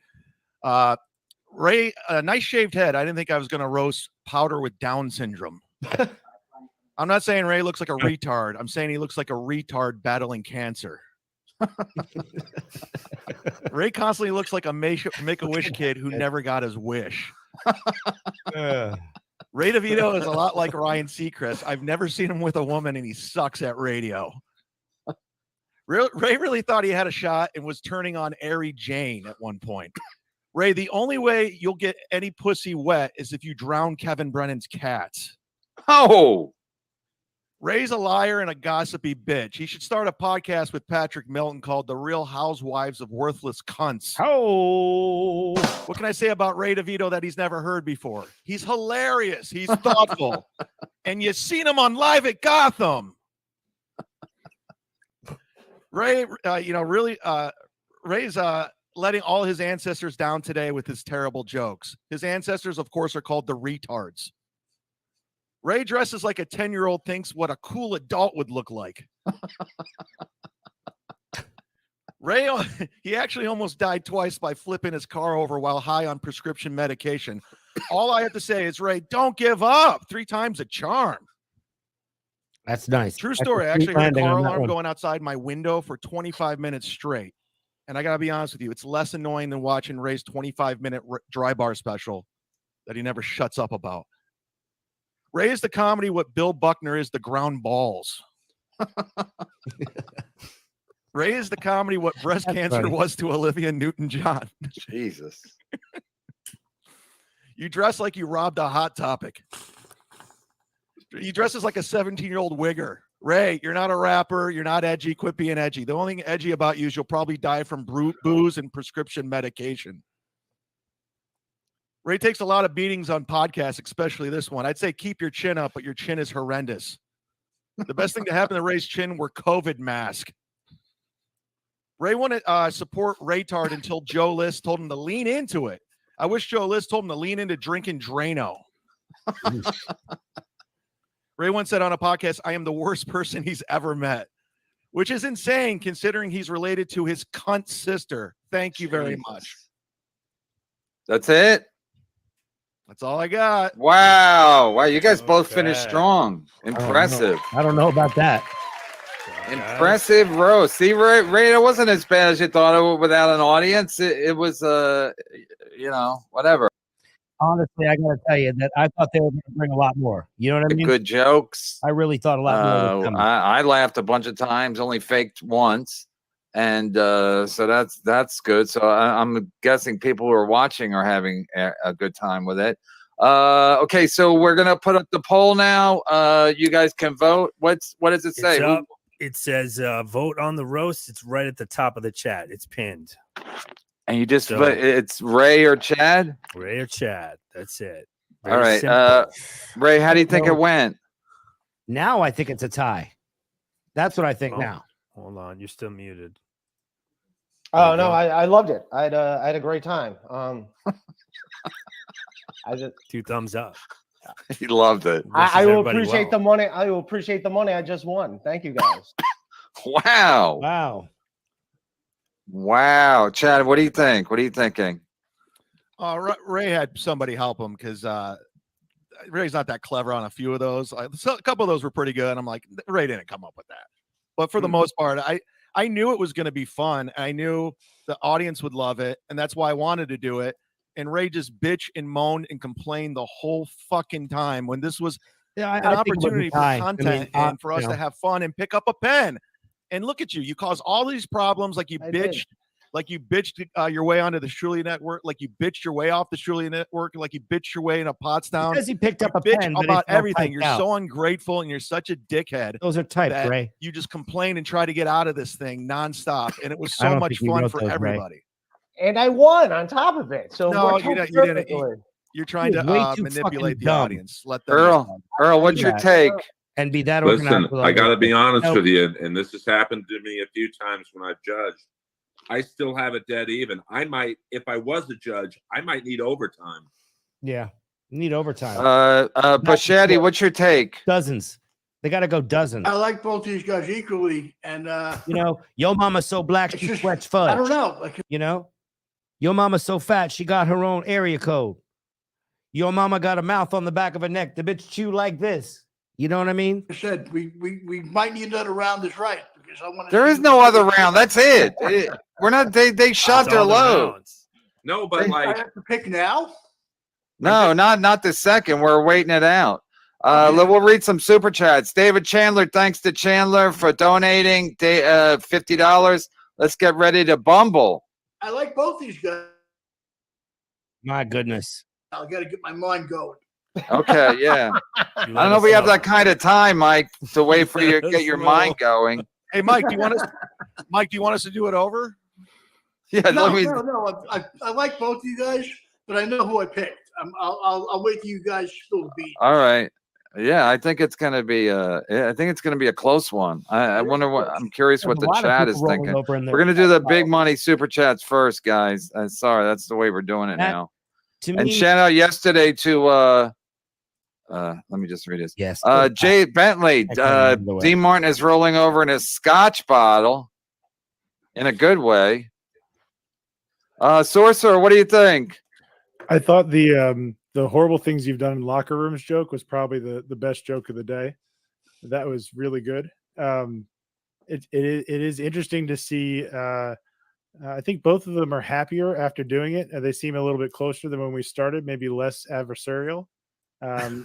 Ray, a nice shaved head. I didn't think I was going to roast Powder with Down syndrome. I'm not saying Ray looks like a retard. I'm saying he looks like a retard battling cancer. Ray constantly looks like a Make-A-Wish kid who never got his wish. Ray DeVito is a lot like Ryan Seacrest. I've never seen him with a woman, and he sucks at radio. Ray really thought he had a shot and was turning on Ari Jane at one point. Ray, the only way you'll get any pussy wet is if you drown Kevin Brennan's cats. Oh. Ray's a liar and a gossipy bitch. He should start a podcast with Patrick Milton called The Real Housewives of Worthless Cunts. Oh. What can I say about Ray DeVito that he's never heard before? He's hilarious. He's thoughtful. And you've seen him on Live at Gotham. Ray, Ray's letting all his ancestors down today with his terrible jokes. His ancestors, of course, are called the retards. Ray dresses like a 10-year-old thinks what a cool adult would look like. Ray, he actually almost died twice by flipping his car over while high on prescription medication. All I have to say is, Ray, don't give up. 3 times a charm. That's nice. True That's story. a I sweet actually heard a landing car on that alarm one. going outside my window for 25 minutes straight. And I got to be honest with you, it's less annoying than watching Ray's 25-minute dry bar special that he never shuts up about. Ray is the comedy what Bill Buckner is the ground balls. Ray is the comedy what breast cancer was to Olivia Newton-John. Jesus. You dress like you robbed a Hot Topic. He dresses like a 17-year-old wigger. Ray, you're not a rapper. You're not edgy. Quit being edgy. The only thing edgy about you is you'll probably die from booze and prescription medication. Ray takes a lot of beatings on podcasts, especially this one. I'd say keep your chin up, but your chin is horrendous. The best thing to happen to Ray's chin were COVID mask. Ray wanted to support Raytard until Joe List told him to lean into it. I wish Joe List told him to lean into drinking Drano. Ray once said on a podcast, I am the worst person he's ever met, which is insane considering he's related to his cunt sister. Thank you very much. That's it. That's all I got. Wow. Wow. You guys both finished strong. I Impressive. don't know about that. Impressive roast. See, Ray, it wasn't as bad as you thought it was without an audience. It was, whatever. Honestly, I got to tell you that I thought they were going to bring a lot more. You know what I mean? Good jokes. I really thought a lot more was coming. I laughed a bunch of times, only faked once. And so that's good. So I'm guessing people who are watching are having a good time with it. Okay, so we're gonna put up the poll now. You guys can vote. What does it say? It's up. It says vote on the roast. It's right at the top of the chat. It's pinned. And you just So- it's Ray or Chad? Ray or Chad. That's it. All right. Ray, how do you think it went? Now I think it's a tie. That's what I think now. Hold on, you're still muted. Oh no, I loved it. I had a great time. I just 2 thumbs up. He loved it. I will everybody appreciate well. the money. I will appreciate the money I just won. Thank you guys. Wow. Wow. Chad, what do you think? What are you thinking? Ray had somebody help him because Ray's not that clever on a few of those. So a couple of those were pretty good. I'm like, Ray didn't come up with that. But for the most part, I knew it was going to be fun. I knew the audience would love it, and that's why I wanted to do it. And Ray just bitch and moaned and complained the whole fucking time when this was an opportunity for content and for us to have fun and pick up a pen. And look at you. You caused all these problems like you bitched. Like you bitched your way onto the Shirley Network, like you bitched your way off the Shirley Network, like you bitched your way into Pottstown. Because he picked up a bitch pen, but about it's not everything. typed You're out. so ungrateful and you're such a dickhead. Those are typed, that Ray. You just complain and try to get out of this thing nonstop, and it was I so don't much think you fun wrote for those, Ray. everybody. And I won on top of it. So No, it you worked out didn't. perfectly. You're trying to You're way too manipulate fucking the dumb. audience. Let them Earl, what's your take? And be that Listen, organized with I got to other be people. honest Nope. with you, and this has happened to me a few times when I've judged. I still have it dead even. I might, if I was a judge, I might need overtime. Yeah, need overtime. Pachetti, what's your take? Dozens. They got to go dozens. I like both these guys equally, and You know, yo mama's so black she just- sweats fudge. I don't know. Like, You know, your mama's so fat she got her own area code. Your mama got a mouth on the back of her neck. The bitch chew like this. You know what I mean? I said, we might need another round is right because I want to. There is no other round. That's it. We're not. They shot That's their all the load. rounds. No, but I like, have to pick now. No, not the second. We're waiting it out. We'll read some super chats. David Chandler, thanks to Chandler for donating $50. Let's get ready to bumble. I like both these guys. My goodness. I got to get my mind going. Okay, yeah. I don't know if we have that kind of time, Mike, to wait for you to get your mind going. Hey, Mike, do you want us? Mike, do you want us to do it over? Yeah, No, let me. no. I like both of you guys, but I know who I picked. I'll wait till you guys spill the beans. All right. Yeah, I think it's gonna be a close one. I wonder what. I'm curious what There's the a lot of chat people is rolling thinking. over in their We're gonna do the big money super chats first, guys. Sorry, that's the way we're doing it That- now. To And me, shout out yesterday to let me just read this. yes. Jay Bentley, I can't remember the way. D Martin is rolling over in his scotch bottle in a good way. Sorcerer, what do you think? I thought the horrible things you've done in locker rooms joke was probably the best joke of the day. That was really good. It is interesting to see. I think both of them are happier after doing it. They seem a little bit closer than when we started, maybe less adversarial.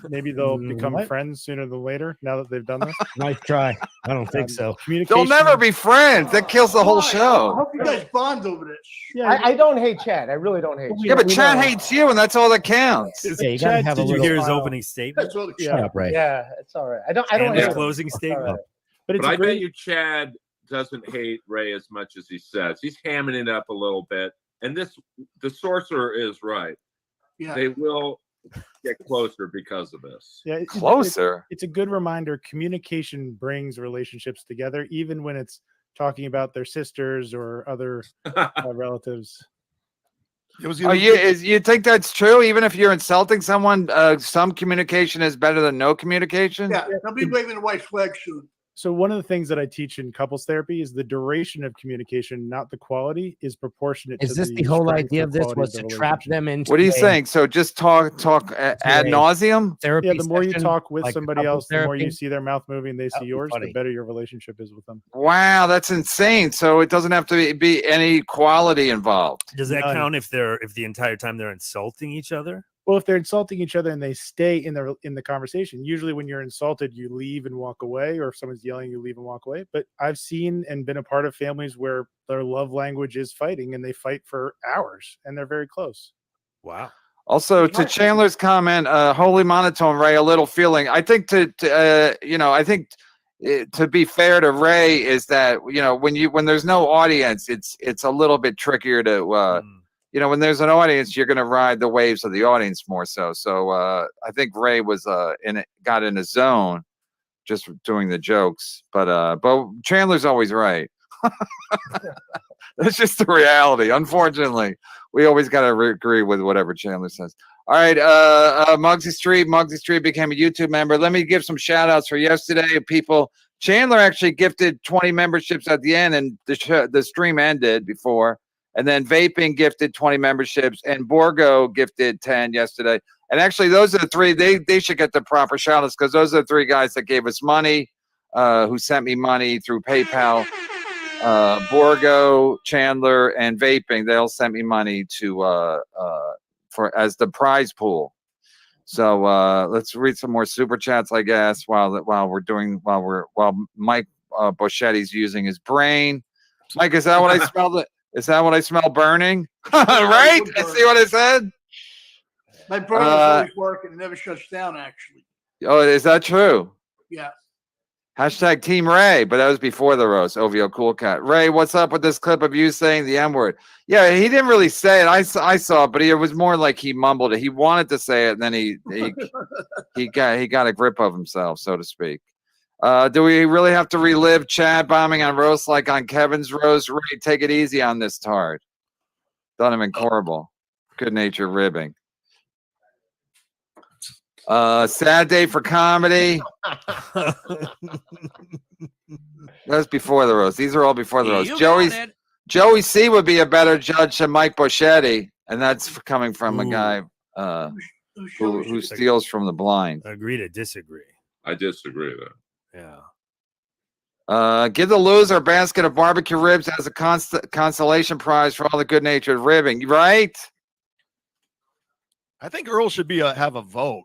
Maybe they'll become What? friends sooner than later now that they've done this. Nice try. I don't think so. They'll never be friends. That kills the whole I show. hope you guys bond over this. Yeah, I don't hate Chad. I really don't hate. Yeah, Chad. but Chad hates you, and that's all that counts. Yeah, you gotta have a Did you little. hear his opening statement? That's all the Shut up, Ray. Yeah, it's all right. I don't And hate his him. closing It's all statement. right. but it's but a I bet great. you Chad doesn't hate Ray as much as he says. He's hamming it up a little bit. And the sorcerer is right. Yeah. They will get closer because of this. Yeah, Closer. It's a good reminder. Communication brings relationships together, even when it's talking about their sisters or other relatives. It was Oh, you think that's true? Even if you're insulting someone, some communication is better than no communication? Yeah, they'll be waving a white flag soon. So one of the things that I teach in couples therapy is the duration of communication, not the quality, is proportionate. Is to this the whole strength idea or of this quality was of to the trap relationship. them into? What do you a think? So just talk ad a nauseum? Therapy. Yeah, the more you session, talk with like somebody couple else, the more you therapy? see their mouth moving, they That see would be yours, funny. the better your relationship is with them. Wow, that's insane. So it doesn't have to be any quality involved. Does that None. count if the entire time they're insulting each other? Well, if they're insulting each other and they stay in the conversation, usually when you're insulted, you leave and walk away, or if someone's yelling, you leave and walk away. But I've seen and been a part of families where their love language is fighting, and they fight for hours, and they're very close. Wow. Also, to Chandler's comment, holy monotone, Ray, a little feeling. I think I think to be fair to Ray, is that when there's no audience, it's a little bit trickier to when there's an audience, you're going to ride the waves of the audience more so. So I think Ray was got in a zone just doing the jokes, but Chandler's always right. That's just the reality. Unfortunately, we always got to agree with whatever Chandler says. All right, Muggsy Street became a YouTube member. Let me give some shout outs for yesterday. People, Chandler actually gifted 20 memberships at the end, and the stream ended before. And then Vaping gifted 20 memberships, and Borgo gifted 10 yesterday. And actually, those are the three. They should get the proper shout outs, because those are the three guys that gave us money, who sent me money through PayPal. Borgo, Chandler, and Vaping, they all sent me money to as the prize pool. So let's read some more super chats, I guess, while Mike Boschetti's using his brain. Mike, is that what I smelled? Is that what I smell burning? Right? I see what I said. My burner's always working. It never shuts down, actually. Oh, is that true? Yeah. Hashtag Team Ray, but that was before the roast. OVO Cool Cat. Ray, what's up with this clip of you saying the M-word? Yeah, he didn't really say it. I saw it, but it was more like he mumbled it. He wanted to say it, and then he got a grip of himself, so to speak. Do we really have to relive Chad bombing on roast like on Kevin's roast? Ray, take it easy on this tard. Done him in horrible. Good nature ribbing. Sad day for comedy. That's before the roast. These are all before the roast. Joey C would be a better judge than Mike Boschetti, and that's coming from a guy who steals from the blind. Agree to disagree. I disagree though. Yeah. Give the loser a basket of barbecue ribs as a consolation prize for all the good-natured ribbing. Right? I think Earl should have a vote.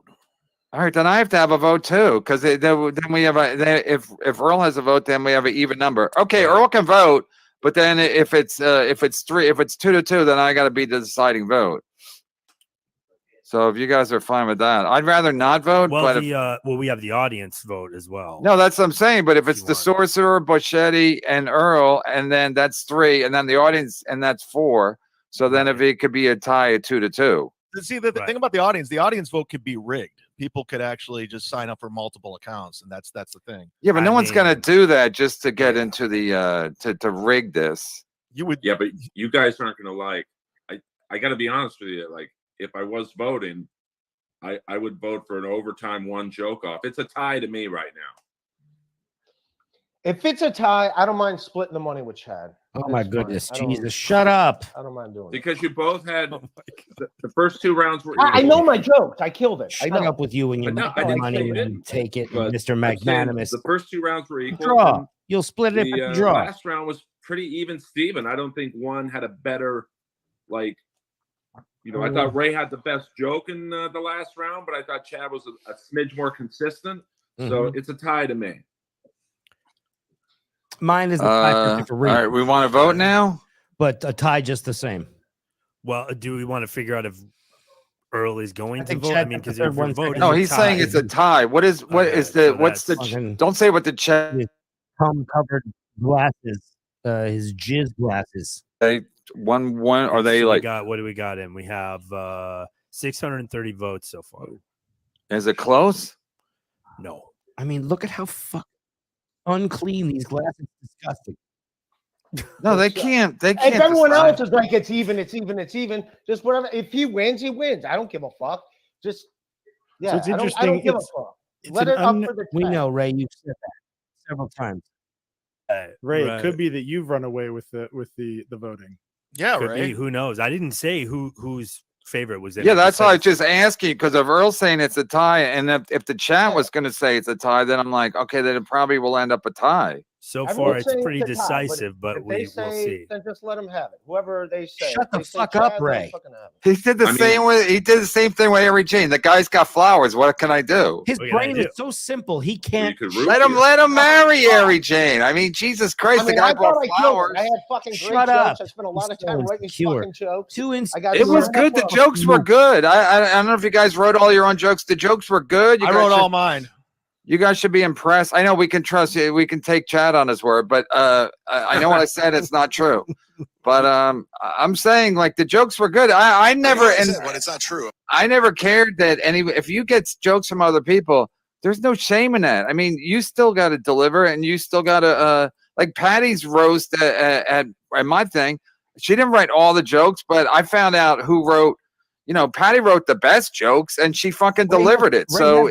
All right, then I have to have a vote too, because then we have if Earl has a vote, then we have an even number. Okay, Earl can vote, but then if it's 2-2, then I got to be the deciding vote. So if you guys are fine with that, I'd rather not vote. Well, but we have the audience vote as well. No, that's what I'm saying. But if it's the Sorcerer, Boschetti, and Earl, and then that's 3, and then the audience, and that's 4. So then if it could be a tie at 2-2. See, the thing about the audience vote could be rigged. People could actually just sign up for multiple accounts, and that's the thing. Yeah, but no one's gonna do that just to get into the to rig this. You would, yeah, but you guys aren't gonna like. I got to be honest with you. Like, if I was voting, I would vote for an overtime one joke off. It's a tie to me right now. If it's a tie, I don't mind splitting the money with Chad. Oh my goodness, Jesus, shut up! I don't mind doing it because you both had the first 2 rounds were. I know my jokes. I killed it. Shut up with you and your money and take it, Mr. Magnanimous. The first 2 rounds were equal. Draw. You'll split it if you draw. The last round was pretty even, Steven. I don't think one had a better, like, I thought Ray had the best joke in the last round, but I thought Chad was a smidge more consistent. So it's a tie to me. Mine is the tie for all right, we want to vote now, but a tie just the same. Well, do we want to figure out if Earl is going to vote? I mean, because if we're voting, no, he's saying it's a tie. What's the? Don't say what the chat. Covered glasses, his jizz glasses. One. Are they like? What do we got in? We have 630 votes so far. Is it close? No. I mean, look at how unclean these glasses. Disgusting. No, they can't. If everyone else is like it's even. Just whatever. If he wins, he wins. I don't give a fuck. Just So it's interesting. I don't give a fuck. Let it up for the we know, Ray. You've said that several times. Ray, it could be that you've run away with the voting. Yeah, could right. Be, who knows? I didn't say whose favorite was it. Yeah, that's why I was just asking, because if Earl's saying it's a tie, and if the chat was going to say it's a tie, then I'm like, okay, then it probably will end up a tie. So far, it's pretty decisive, but we'll see. Then just let them have it. Whoever they say. Shut the fuck up, Ray. He did the same way. He did the same thing with Harry Jane. The guy's got flowers. What can I do? His brain is so simple. He can't. Let him marry Harry Jane. I mean, Jesus Christ, the guy brought flowers. I had fucking great Shut up. jokes. I spent a lot of time writing these fucking jokes. It was good. The jokes were good. I don't know if you guys wrote all your own jokes. The jokes were good. I wrote all mine. You guys should be impressed. I know we can trust you. We can take Chad on his word, but I know what I said. It's not true. But I'm saying like the jokes were good. I never but it's not true. I never cared that if you get jokes from other people, there's no shame in that. I mean, you still got to deliver, and you still got to like Patty's roast at my thing. She didn't write all the jokes, but I found out who wrote. You know, Patty wrote the best jokes, and she fucking delivered it. So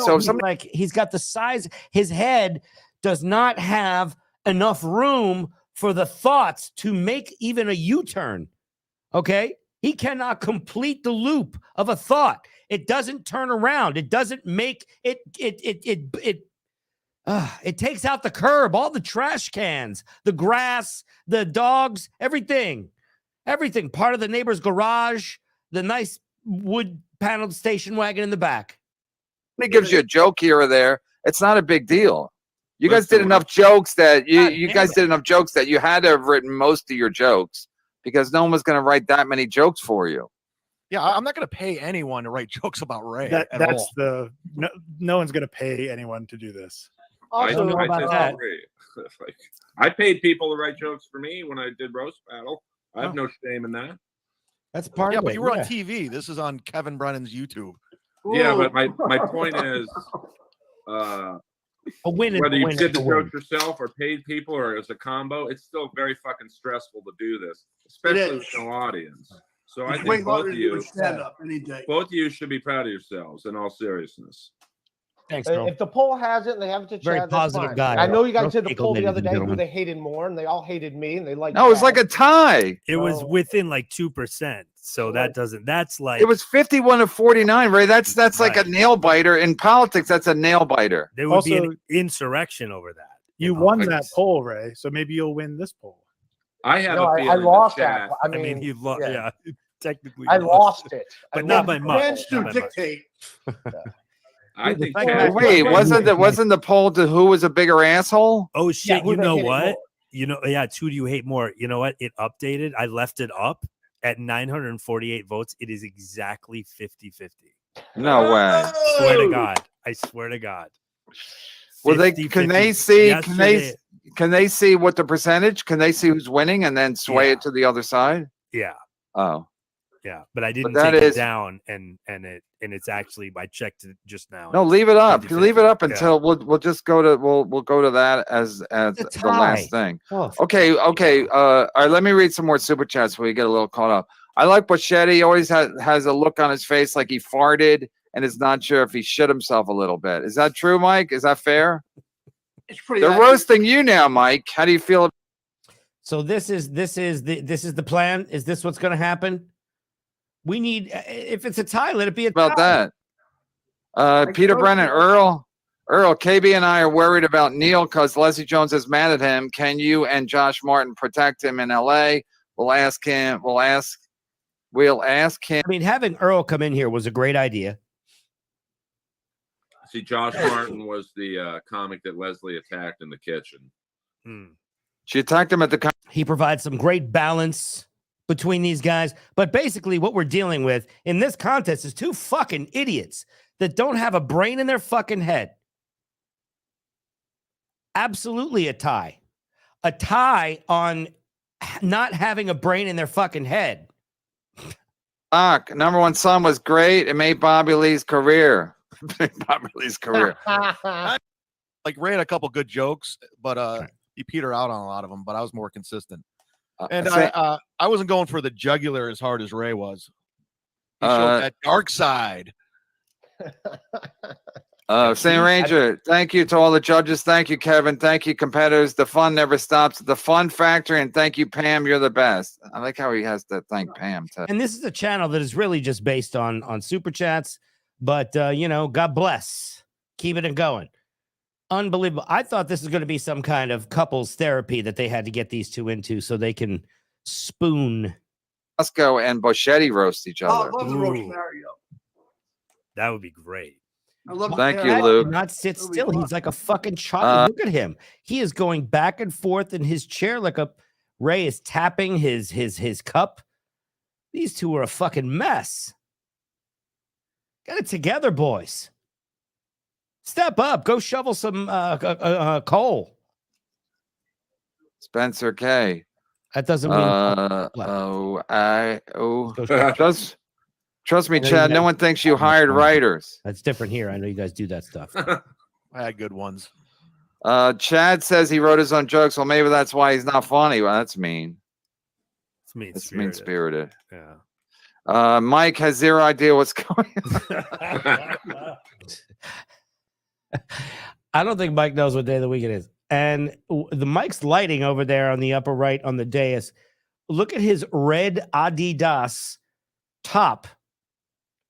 so somebody like he's got the size. His head does not have enough room for the thoughts to make even a U-turn. Okay, he cannot complete the loop of a thought. It doesn't turn around. It doesn't make it. It takes out the curb, all the trash cans, the grass, the dogs, everything. Part of the neighbor's garage. The nice wood paneled station wagon in the back. It gives you a joke here or there. It's not a big deal. You guys did enough jokes that you guys did enough jokes that you had to have written most of your jokes because no one was going to write that many jokes for you. Yeah, I'm not going to pay anyone to write jokes about Ray. That's no one's going to pay anyone to do this. I Also, disagree. Like, I paid people to write jokes for me when I did roast battle. I have no shame in that. That's part of it. But you were on TV. This is on Kevin Brennan's YouTube. Yeah, but my point is, a win whether you did the joke yourself or paid people or as a combo, it's still very fucking stressful to do this, especially with no audience. So I think both of you should be proud of yourselves in all seriousness. Thanks, bro. If the poll has it and they have it to Very Chad, positive that's guy. fine. I know you guys Real did the pickle, poll the ladies other and day who gentlemen. they hated more, and they all hated me, and they like. No, it was like a tie. It was within like 2%. So that doesn't. That's like It was 51 to 49, Ray. That's like a nail biter in politics. That's a nail biter. there would be an insurrection over that. You won that poll, Ray. So maybe you'll win this poll. I have No, a feeling I lost Chad, that. I mean, you lost. Yeah, technically, I you lost it, but not by much. Fans do not by much. dictate. I think Wait, Chad, wasn't the poll to who was a bigger asshole? Oh shit! who You they know hated what? more. You know, yeah. Who do you hate more? You know what? It updated. I left it up at 948 votes. It is exactly 50-50. No way. Swear to God. I swear to God. Well, can they see? Yesterday- Can they see what the percentage? Can they see who's winning and then sway it to the other side? Yeah. Oh. Yeah, but I didn't that take is- it down, and it's actually I checked it just now. No, leave it up. 50-50. Leave it up Yeah. until we'll just go to we'll go to that as the last thing. Oh, Okay. All right. Let me read some more super chats before we get a little caught up. I like Boschetti. He always has a look on his face like he farted and is not sure if he shit himself a little bit. Is that true, Mike? Is that fair? It's pretty. They're accurate. roasting you now, Mike. How do you feel? So this is the plan. Is this what's going to happen? We need if it's a tie, let it be a About tie. that? Peter Brennan, Earl, KB and I are worried about Neil because Leslie Jones is mad at him. Can you and Josh Martin protect him in LA? We'll ask him. I mean, having Earl come in here was a great idea. see, Josh Martin was the comic that Leslie attacked in the kitchen. She attacked him at the. He provides some great balance between these guys. But basically, what we're dealing with in this contest is two fucking idiots that don't have a brain in their fucking head. Absolutely a tie. A tie on not having a brain in their fucking head. Number one son was great. It made Bobby Lee's career. Bobby Lee's career. Like Ray had a couple good jokes, but he petered out on a lot of them. But I was more consistent, and I wasn't going for the jugular as hard as Ray was. He showed that dark side. Saint Ranger, thank you to all the judges. Thank you, Kevin. Thank you, competitors. The fun never stops. The Fun Factory, and thank you, Pam. You're the best. I like how he has to thank Pam too. And this is a channel that is really just based on super chats. But God bless. Keep it going. Unbelievable. I thought this was going to be some kind of couples therapy that they had to get these two into so they can spoon. Costco and Boschetti roast each other. I love the roast Mario. That would be great. I love Thank you, Dad Luke. did not sit still. He's like a fucking child. Look at him. He is going back and forth in his chair like a Ray is tapping his cup. These two are a fucking mess. Get it together, boys. Step up. Go shovel some coal. Spencer K. That doesn't mean trust me, I know you Chad. No guys- one thinks you hired writers. That's different here. I know you guys do that stuff. I had good ones. Chad says he wrote his own jokes. Well, maybe that's why he's not funny. Well, that's mean. It's mean It's mean spirited. Yeah. Mike has zero idea what's going I don't think Mike knows what day of the week it is. And the Mike's lighting over there on the upper right on the dais. Look at his red Adidas top.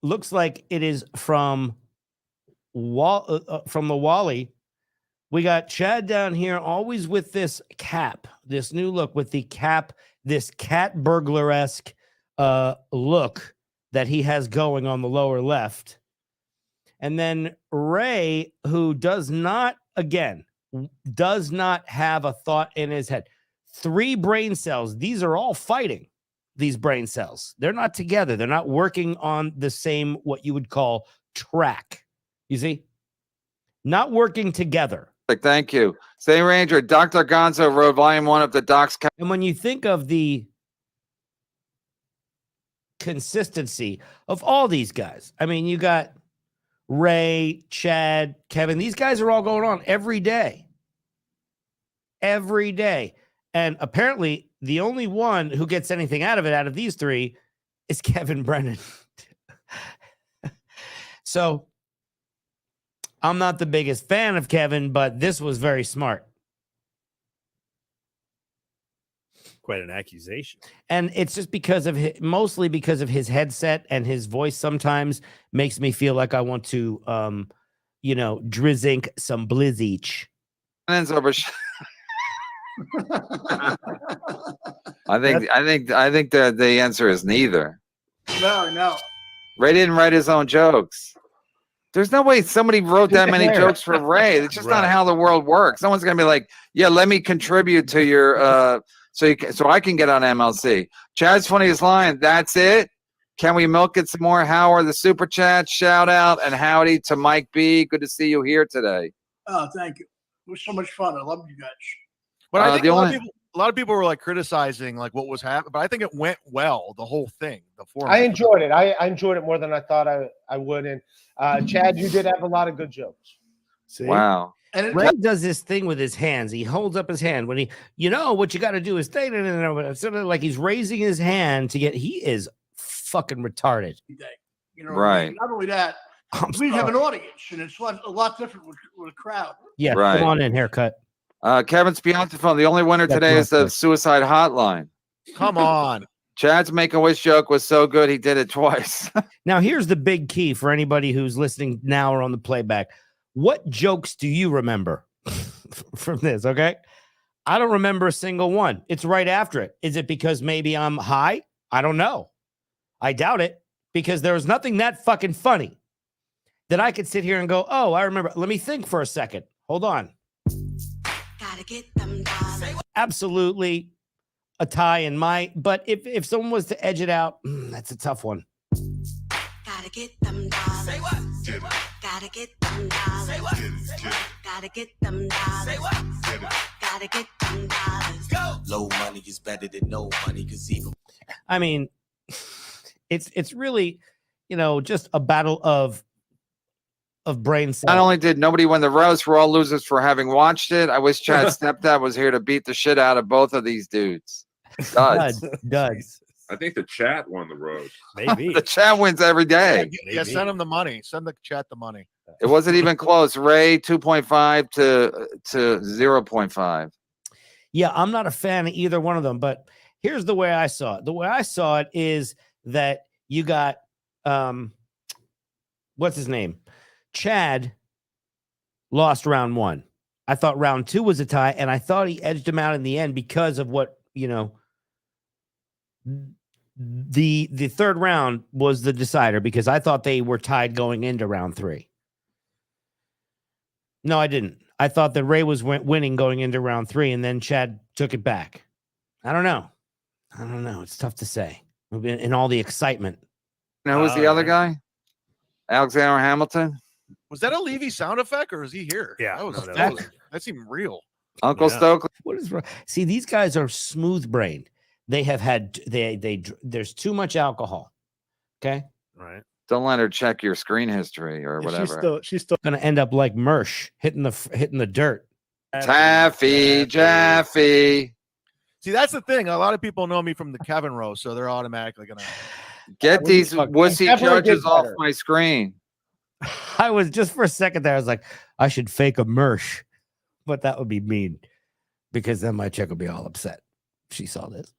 Looks like it is from the Wally. We got Chad down here, always with this cap, this new look with the cap, this cat burglar-esque look that he has going on the lower left. And then Ray, who does not have a thought in his head. 3 brain cells. These are all fighting, these brain cells. They're not together. They're not working on the same, what you would call track. You see? Not working together. Thank you. Say Ranger, Dr. Gonzo wrote volume 1 of the Docs. And when you think of the consistency of all these guys, I mean, you got Ray, Chad, Kevin. These guys are all going on every day. Every day. And apparently, the only one who gets anything out of it, out of these 3, is Kevin Brennan. So, I'm not the biggest fan of Kevin, but this was very smart. Quite an accusation. And it's just because of mostly because of his headset, and his voice sometimes makes me feel like I want to, drizzink some Blizzich. I think the answer is neither. No. Ray didn't write his own jokes. There's no way somebody wrote that many jokes for Ray. It's just not how the world works. Someone's gonna be like, "Yeah, let me contribute to your so I can get on MLC." Chad's funniest line. That's it. Can we milk it some more? How are the super chats? Shout out and howdy to Mike B. Good to see you here today. Oh, thank you. It was so much fun. I love you guys. But I think a lot of people were like criticizing like what was happening, but I think it went well. The whole thing, the format. I enjoyed it. I enjoyed it more than I thought I would. And Chad, you did have a lot of good jokes. See? Wow. And Ray does this thing with his hands. He holds up his hand when what you got to do is sort of like he's raising his hand to get. He is fucking retarded. Right. Not only that, we have an audience, and it's a lot different with a crowd. Yeah, Right. Come on in, haircut. Kevin's beyond the phone. The only winner That's today my is the point. suicide hotline. Come on. Chad's Make-A-Wish joke was so good he did it twice. Now, here's the big key for anybody who's listening now or on the playback. What jokes do you remember from this? Okay. I don't remember a single one. It's right after it. Is it because maybe I'm high? I don't know. I doubt it, because there was nothing that fucking funny that I could sit here and go, oh, I remember. Let me think for a second. Hold on. Gotta get them dollars. Absolutely a tie in my, but if someone was to edge it out, that's a tough one. Gotta get them dollars. Say what? Get it, Gotta get them dollars. get it, get it, Gotta get them dollars. Say what? get it. Gotta get them dollars. Low money is better than no money, cause even I mean, it's really, just a battle of brain cells. Not only did nobody win the roast, we're all losers for having watched it. I wish Chad's stepdad was here to beat the shit out of both of these dudes. Duds. I think the chat won the roast. Maybe. The chat wins every day. Yeah, send them the money. Send the chat the money. It wasn't even close. Ray 2.5 to 0.5. Yeah, I'm not a fan of either one of them, but here's the way I saw it. The way I saw it is that you got what's his name? Chad lost round 1. I thought round 2 was a tie, and I thought he edged him out in the end because of what, the third round was the decider, because I thought they were tied going into round 3. No, I didn't. I thought that Ray was winning going into round 3, and then Chad took it back. I don't know. It's tough to say in all the excitement. Now, who's the other guy? Alexander Hamilton? Was that a Levy sound effect or is he here? Yeah, that seemed real. Uncle Stokely. What is wrong? See, these guys are smooth brained. They have had there's too much alcohol. Okay. Right. Don't let her check your screen history or whatever. She's still gonna end up like Mersch hitting the dirt. Taffy, Jaffe. See, that's the thing. A lot of people know me from the Kevin roast, so they're automatically gonna get these wussy judges off my screen. I was just for a second there. I was like, I should fake a Mersch, but that would be mean because then my chick would be all upset. She saw this.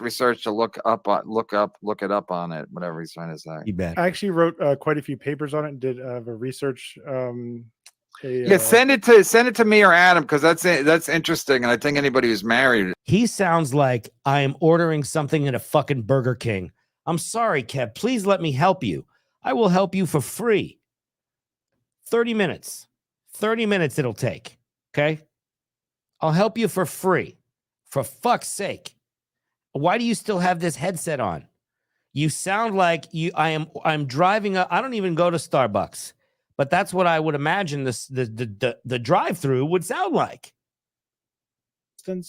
Research to look it up on it, whatever he's trying to say. You bet. I actually wrote quite a few papers on it and did a research. Send it to me or Adam because that's interesting, and I think anybody who's married. He sounds like I am ordering something at a fucking Burger King. I'm sorry, Kev. Please let me help you. I will help you for free. 30 minutes. 30 minutes it'll take. Okay. I'll help you for free. For fuck's sake. Why do you still have this headset on? You sound like I'm driving I don't even go to Starbucks, but that's what I would imagine the drive-through would sound like. So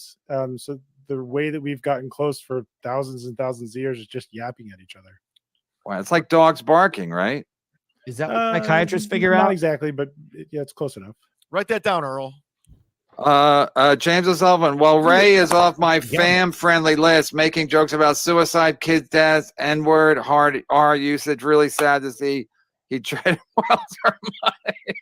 the way that we've gotten close for thousands and thousands of years is just yapping at each other. Wow, it's like dogs barking, right? Is that what psychiatrists figure not out? Exactly, but yeah, it's close enough. write that down, Earl. James O'Sullivan. Well, Ray is off my fam-friendly list, making jokes about suicide, kids' deaths, N-word, hard R usage. Really sad to see he tried welfare money.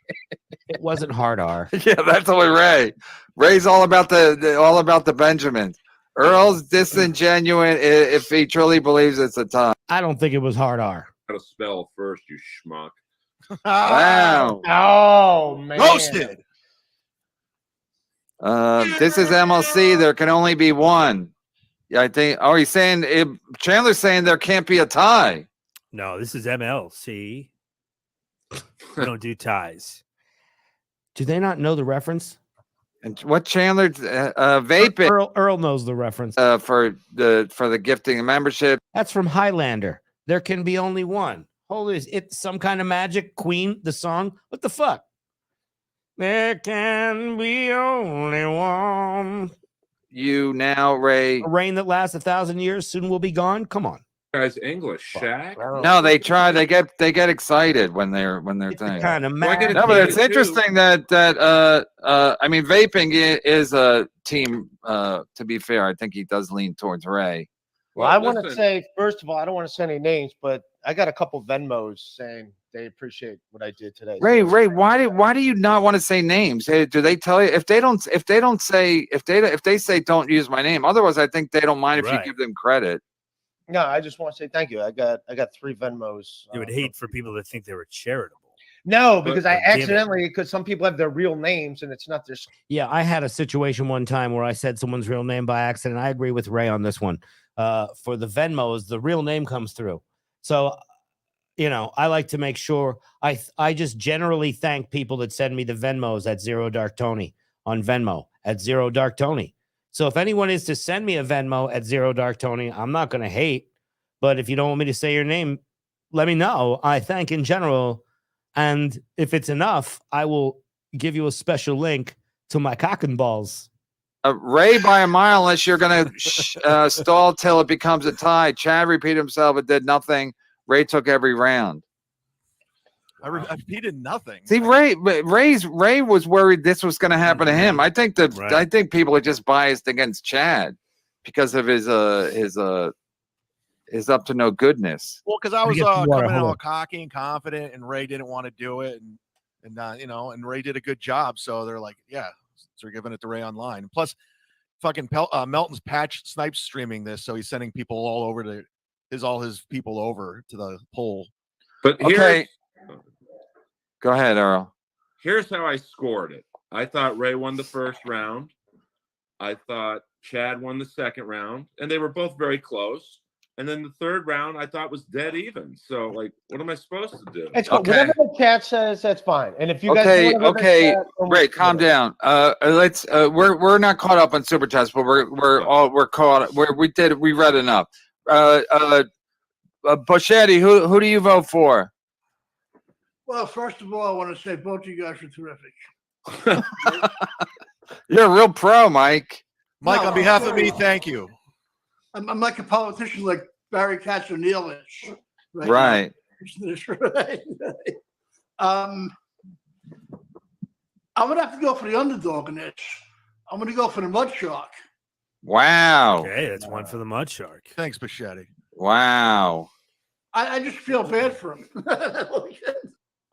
It wasn't hard R. Yeah, that's only Ray. Ray's all about the Benjamins. Earl's disingenuous if he truly believes it's a tie. I don't think it was hard R. How to spell first, you schmuck. Wow. Oh man. Roasted. This is MLC. There can only be one. Yeah, I think. Oh, he's saying Chandler's saying there can't be a tie. No, this is MLC. We don't do ties. Do they not know the reference? And what Chandler vaping? Earl knows the reference. For the gifting and membership. That's from Highlander. There can be only one. Holy, is it some kind of magic? Queen, the song. What the fuck? There can be only one. You now, Ray. A rain that lasts 1,000 years soon will be gone. Come on, Guys, English, Shaq. No, they try. They get excited when they're saying. Kind of mad. No, but it's interesting that I mean, vaping is a team. To be fair, I think he does lean towards Ray. Well, I want to say, first of all, I don't want to say any names, but I got a couple Venmos saying they appreciate what I did today. Ray, why do you not want to say names? Hey, do they tell you if they say don't use my name? Otherwise, I think they don't mind if you give them credit. No, I just want to say thank you. I got 3 Venmos. You would hate for people to think they were charitable. No, because I accidentally, because some people have their real names and it's not their. Yeah, I had a situation one time where I said someone's real name by accident. I agree with Ray on this one. For the Venmos, the real name comes through. So, I like to make sure I just generally thank people that send me the Venmos at ZeroDarkTony on Venmo at ZeroDarkTony. So if anyone is to send me a Venmo at ZeroDarkTony, I'm not going to hate. But if you don't want me to say your name, let me know. I thank in general. And if it's enough, I will give you a special link to my cock and balls. Ray by a mile, unless you're going to stall till it becomes a tie. Chad repeated himself. It did nothing. Ray took every round. I repeated nothing. See, Ray was worried this was going to happen to him. I think I think people are just biased against Chad because of his up to no goodness. Well, because I was coming in all cocky and confident, and Ray didn't want to do it, and Ray did a good job. So they're like, yeah, so we're giving it to Ray online. Plus, fucking Melton's patch snipes streaming this, so he's sending people all over to all his people over to the poll. But okay. Go ahead, Earl. Here's how I scored it. I thought Ray won the first round. I thought Chad won the second round, and they were both very close. And then the third round, I thought was dead even. So, what am I supposed to do? It's cool. Whatever the chat says, that's fine. And if you guys, Ray, calm down. Let's. We're not caught up on Super Test, but we're caught. We read enough. Boschetti, who do you vote for? Well, first of all, I want to say both of you guys are terrific. You're a real pro, Mike. Mike, No, on behalf of sorry. me, thank you. I'm like a politician like Barry Katz O'Neill is. Right. Right. I'm gonna have to go for the underdog in this. I'm gonna go for the Mud Shark. Wow. Okay, that's one for the Mud Shark. Thanks, Bichetti. Wow. I just feel bad for him.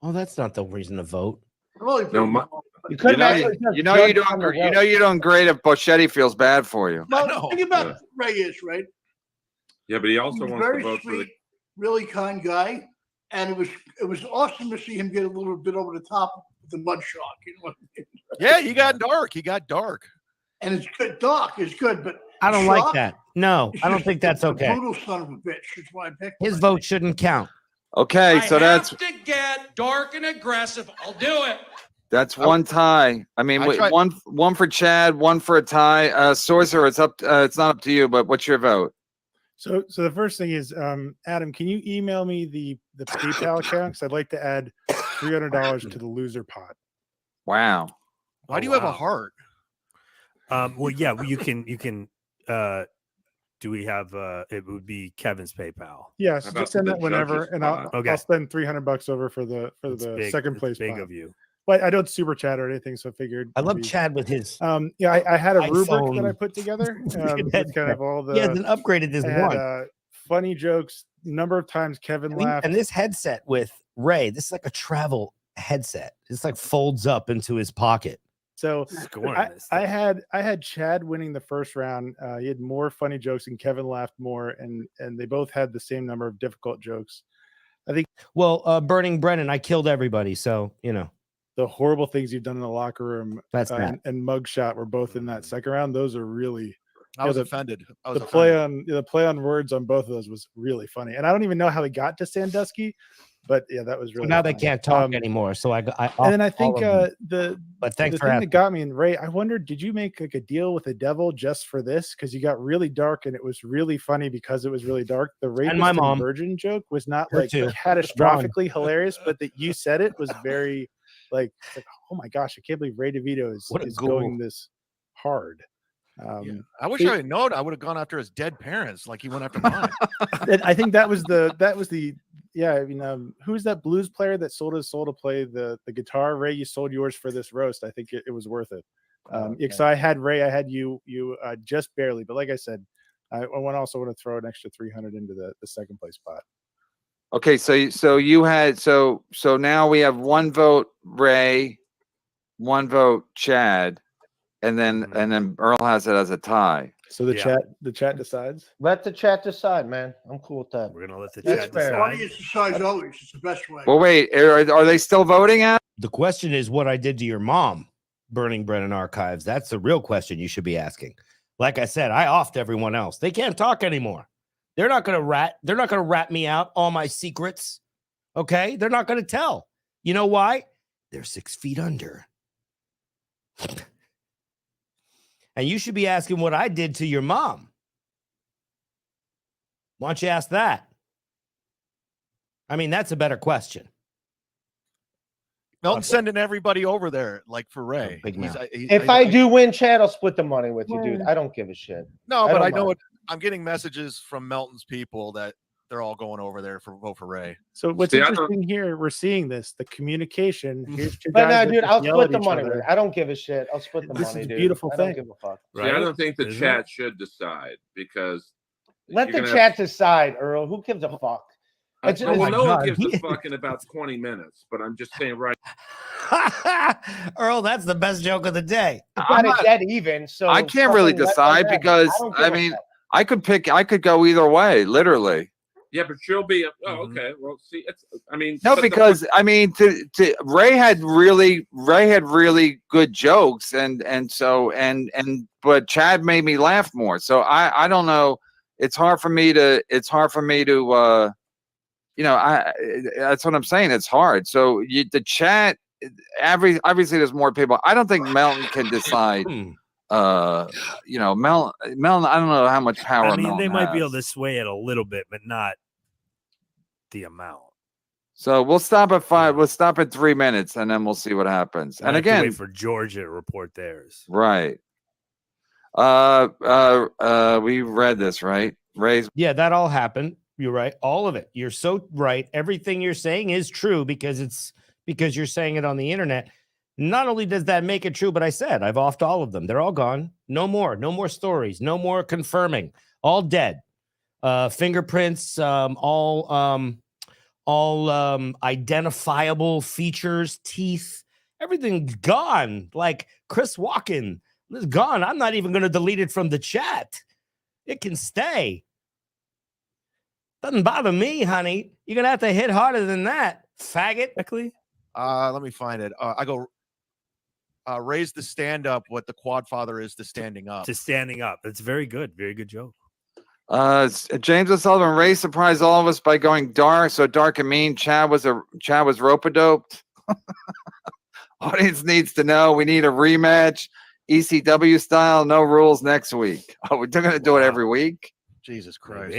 Oh, that's not the reason to vote. You could have actually just You know you judged on the don't. You road. know you're doing great if Boschetti feels bad for you. Well, think about Ray is, right? Yeah, but he He also was wants to very vote for the. sweet, really kind guy, and it was awesome to see him get a little bit over the top with the Mud Shark. You know what I mean? Yeah, he got dark. He got dark. And it's good. Dark is good, but I don't like Shark that. No, is I don't just think that's a okay. Brutal son of a bitch. That's why I picked His him. vote shouldn't count. Okay, so that's to get dark and aggressive. I'll do it. one tie. I mean, I tried- one for Chad, one for a tie. Sorcerer, it's up. It's not up to you, but what's your vote? So the first thing is, Adam, can you email me the PayPal account? Because I'd like to add $300 to the loser pot. Wow. Why do you have a heart? Well, yeah, you can. Do we have? It would be Kevin's PayPal. Yes, How about just send the that whenever, judges and I'll, spot? Okay. I'll spend $300 over for the It's big- second it's place big pot. of you. But I don't super chat or anything, so I figured. I love maybe- Chad with his. Yeah, I had a rubric that I iPhone. put together. Look at With that kind of guy. all the. He hasn't upgraded this I had, one. funny jokes. Number of times Kevin laughed. And this headset with Ray, this is like a travel headset. It's like folds up into his pocket. So Scoring this I thing. had Chad winning the first round. He had more funny jokes and Kevin laughed more, and they both had the same number of difficult jokes. I think Well, Burning Brennan, I killed everybody. So, you know, the horrible things you've done in the locker room that's that. and Mugshot were both in that second round. Those are really I was the- offended. I the was play on words on both of those was really funny. And I don't even know how they got to Sandusky, but yeah, that was So really now they funny. can't talk anymore. So I And then I think but the thanks the for thing asking. that got me, and Ray, I wondered, did you make like a deal with the devil just for this? Because you got really dark and it was really funny because it was really dark. The rapist my and mom. virgin joke was not Her like too. catastrophically hilarious, but that you said it was very like, it's like, oh my gosh, I can't believe Ray DeVito What a is ghoul. going this hard. I wish I had known. I would have gone after his dead parents, like he went after mine. And I think that was the yeah. I mean, who's that blues player that sold his soul to play the guitar? Ray, you sold yours for this roast. I think it was worth it. Yeah, so I had Ray, I had you just barely, but like I said, I also want to throw an extra 300 into the second place spot. Okay, so you had so now we have one vote Ray, one vote Chad, and then Earl has it as a tie. So the chat decides. Let the chat decide, man. I'm cool with that. We're gonna let the That's chat fair. decide. Funniest decides always. It's the best way. Well, wait, are they still voting at? The question is what I did to your mom, Burning Brennan Archives. That's the real question you should be asking. Like I said, I offed everyone else. They can't talk anymore. They're not gonna rat me out, all my secrets. Okay? They're not gonna tell. You know why? They're 6 feet under. And you should be asking what I did to your mom. Why don't you ask that? I mean, that's a better question. Melton's sending everybody over there, like for Ray. Big mouth. If I do win, Chad, I'll split the money with you, dude. I don't give a shit. No, but don't I know mind. what I'm getting messages from Melton's people that they're all going over there for vote for Ray. So what's See, I don't- interesting here, we're seeing this, the communication. Here's two But guys no, that dude, just I'll yell split at the each money other. with you. I don't give a shit. I'll split the This money, is a dude. beautiful I don't thing. give a fuck. See, I don't think the Isn't chat should decide because Let you're the gonna chat decide, Earl. Who gives a fuck? have- It's- well, oh my no one God. gives a fuck in about 20 minutes, but I'm just saying right. Earl, that's the best joke of the day. It's got it dead even. So I can't really fucking let decide them have it. because don't give I a mean fuck. I could go either way, literally. Yeah, but she'll be. Oh, Mhm. okay. Well, see, it's. I mean, No, but the- because I mean, Ray had really good jokes, but Chad made me laugh more. So I don't know. It's hard for me to. That's what I'm saying. It's hard. So the chat. Obviously, there's more people. I don't think Melton can decide. Melton. I don't know how much power. I mean, they Melton might be able has. to sway it a little bit, but not the amount. So we'll stop at 5. We'll stop at 3 minutes, and then we'll see what happens. We'll And have to again, wait for Georgia to report theirs. right. We read this, right? Ray's. Yeah, that all happened. You're right. All of it. You're so right. Everything you're saying is true because you're saying it on the internet. Not only does that make it true, but I've offed all of them. They're all gone. No more stories. No more confirming. All dead. Fingerprints, all identifiable features, teeth, everything's gone. Like Chris Walken is gone. I'm not even going to delete it from the chat. It can stay. Doesn't bother me, honey. You're going to have to hit harder than that, faggot. Let me find it. I go raise the stand up what the quad father is to standing up. To standing up. That's very good. Very good joke. James O'Sullivan, Ray surprised all of us by going dark. So dark and mean. Chad was rope-a-doped. Audience needs to know. We need a rematch. ECW style. No rules next week. Oh, we're going to do it every week. Jesus Christ!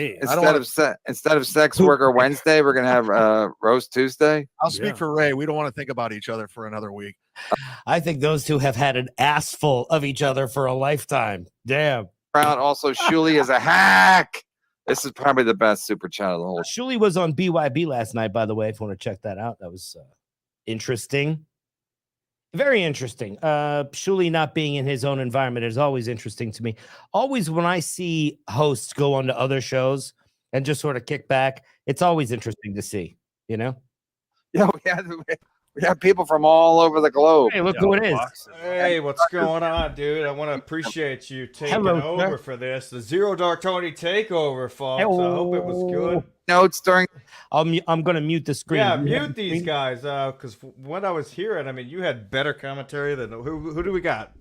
Instead of Sex Worker Wednesday, we're going to have Roast Tuesday. I'll speak for Ray. We don't want to think about each other for another week. I think those two have had an ass full of each other for a lifetime. Damn. Also, Shuli is a hack. This is probably the best super chat of the whole. Shuli was on BYB last night, by the way. If you want to check that out, that was interesting. Very interesting. Shuli not being in his own environment is always interesting to me. Always when I see hosts go on to other shows and just sort of kick back, it's always interesting to see, you know? Yeah, we have people from all over the globe. Hey, look who it is. Hey, what's going on, dude? I want to appreciate you taking over for this. The ZeroDarkTony takeover, folks. Hello. I hope it was good. Notes during. I'm going to mute the screen. Yeah, mute these guys, because when I was hearing, I mean, you had better commentary than who do we got?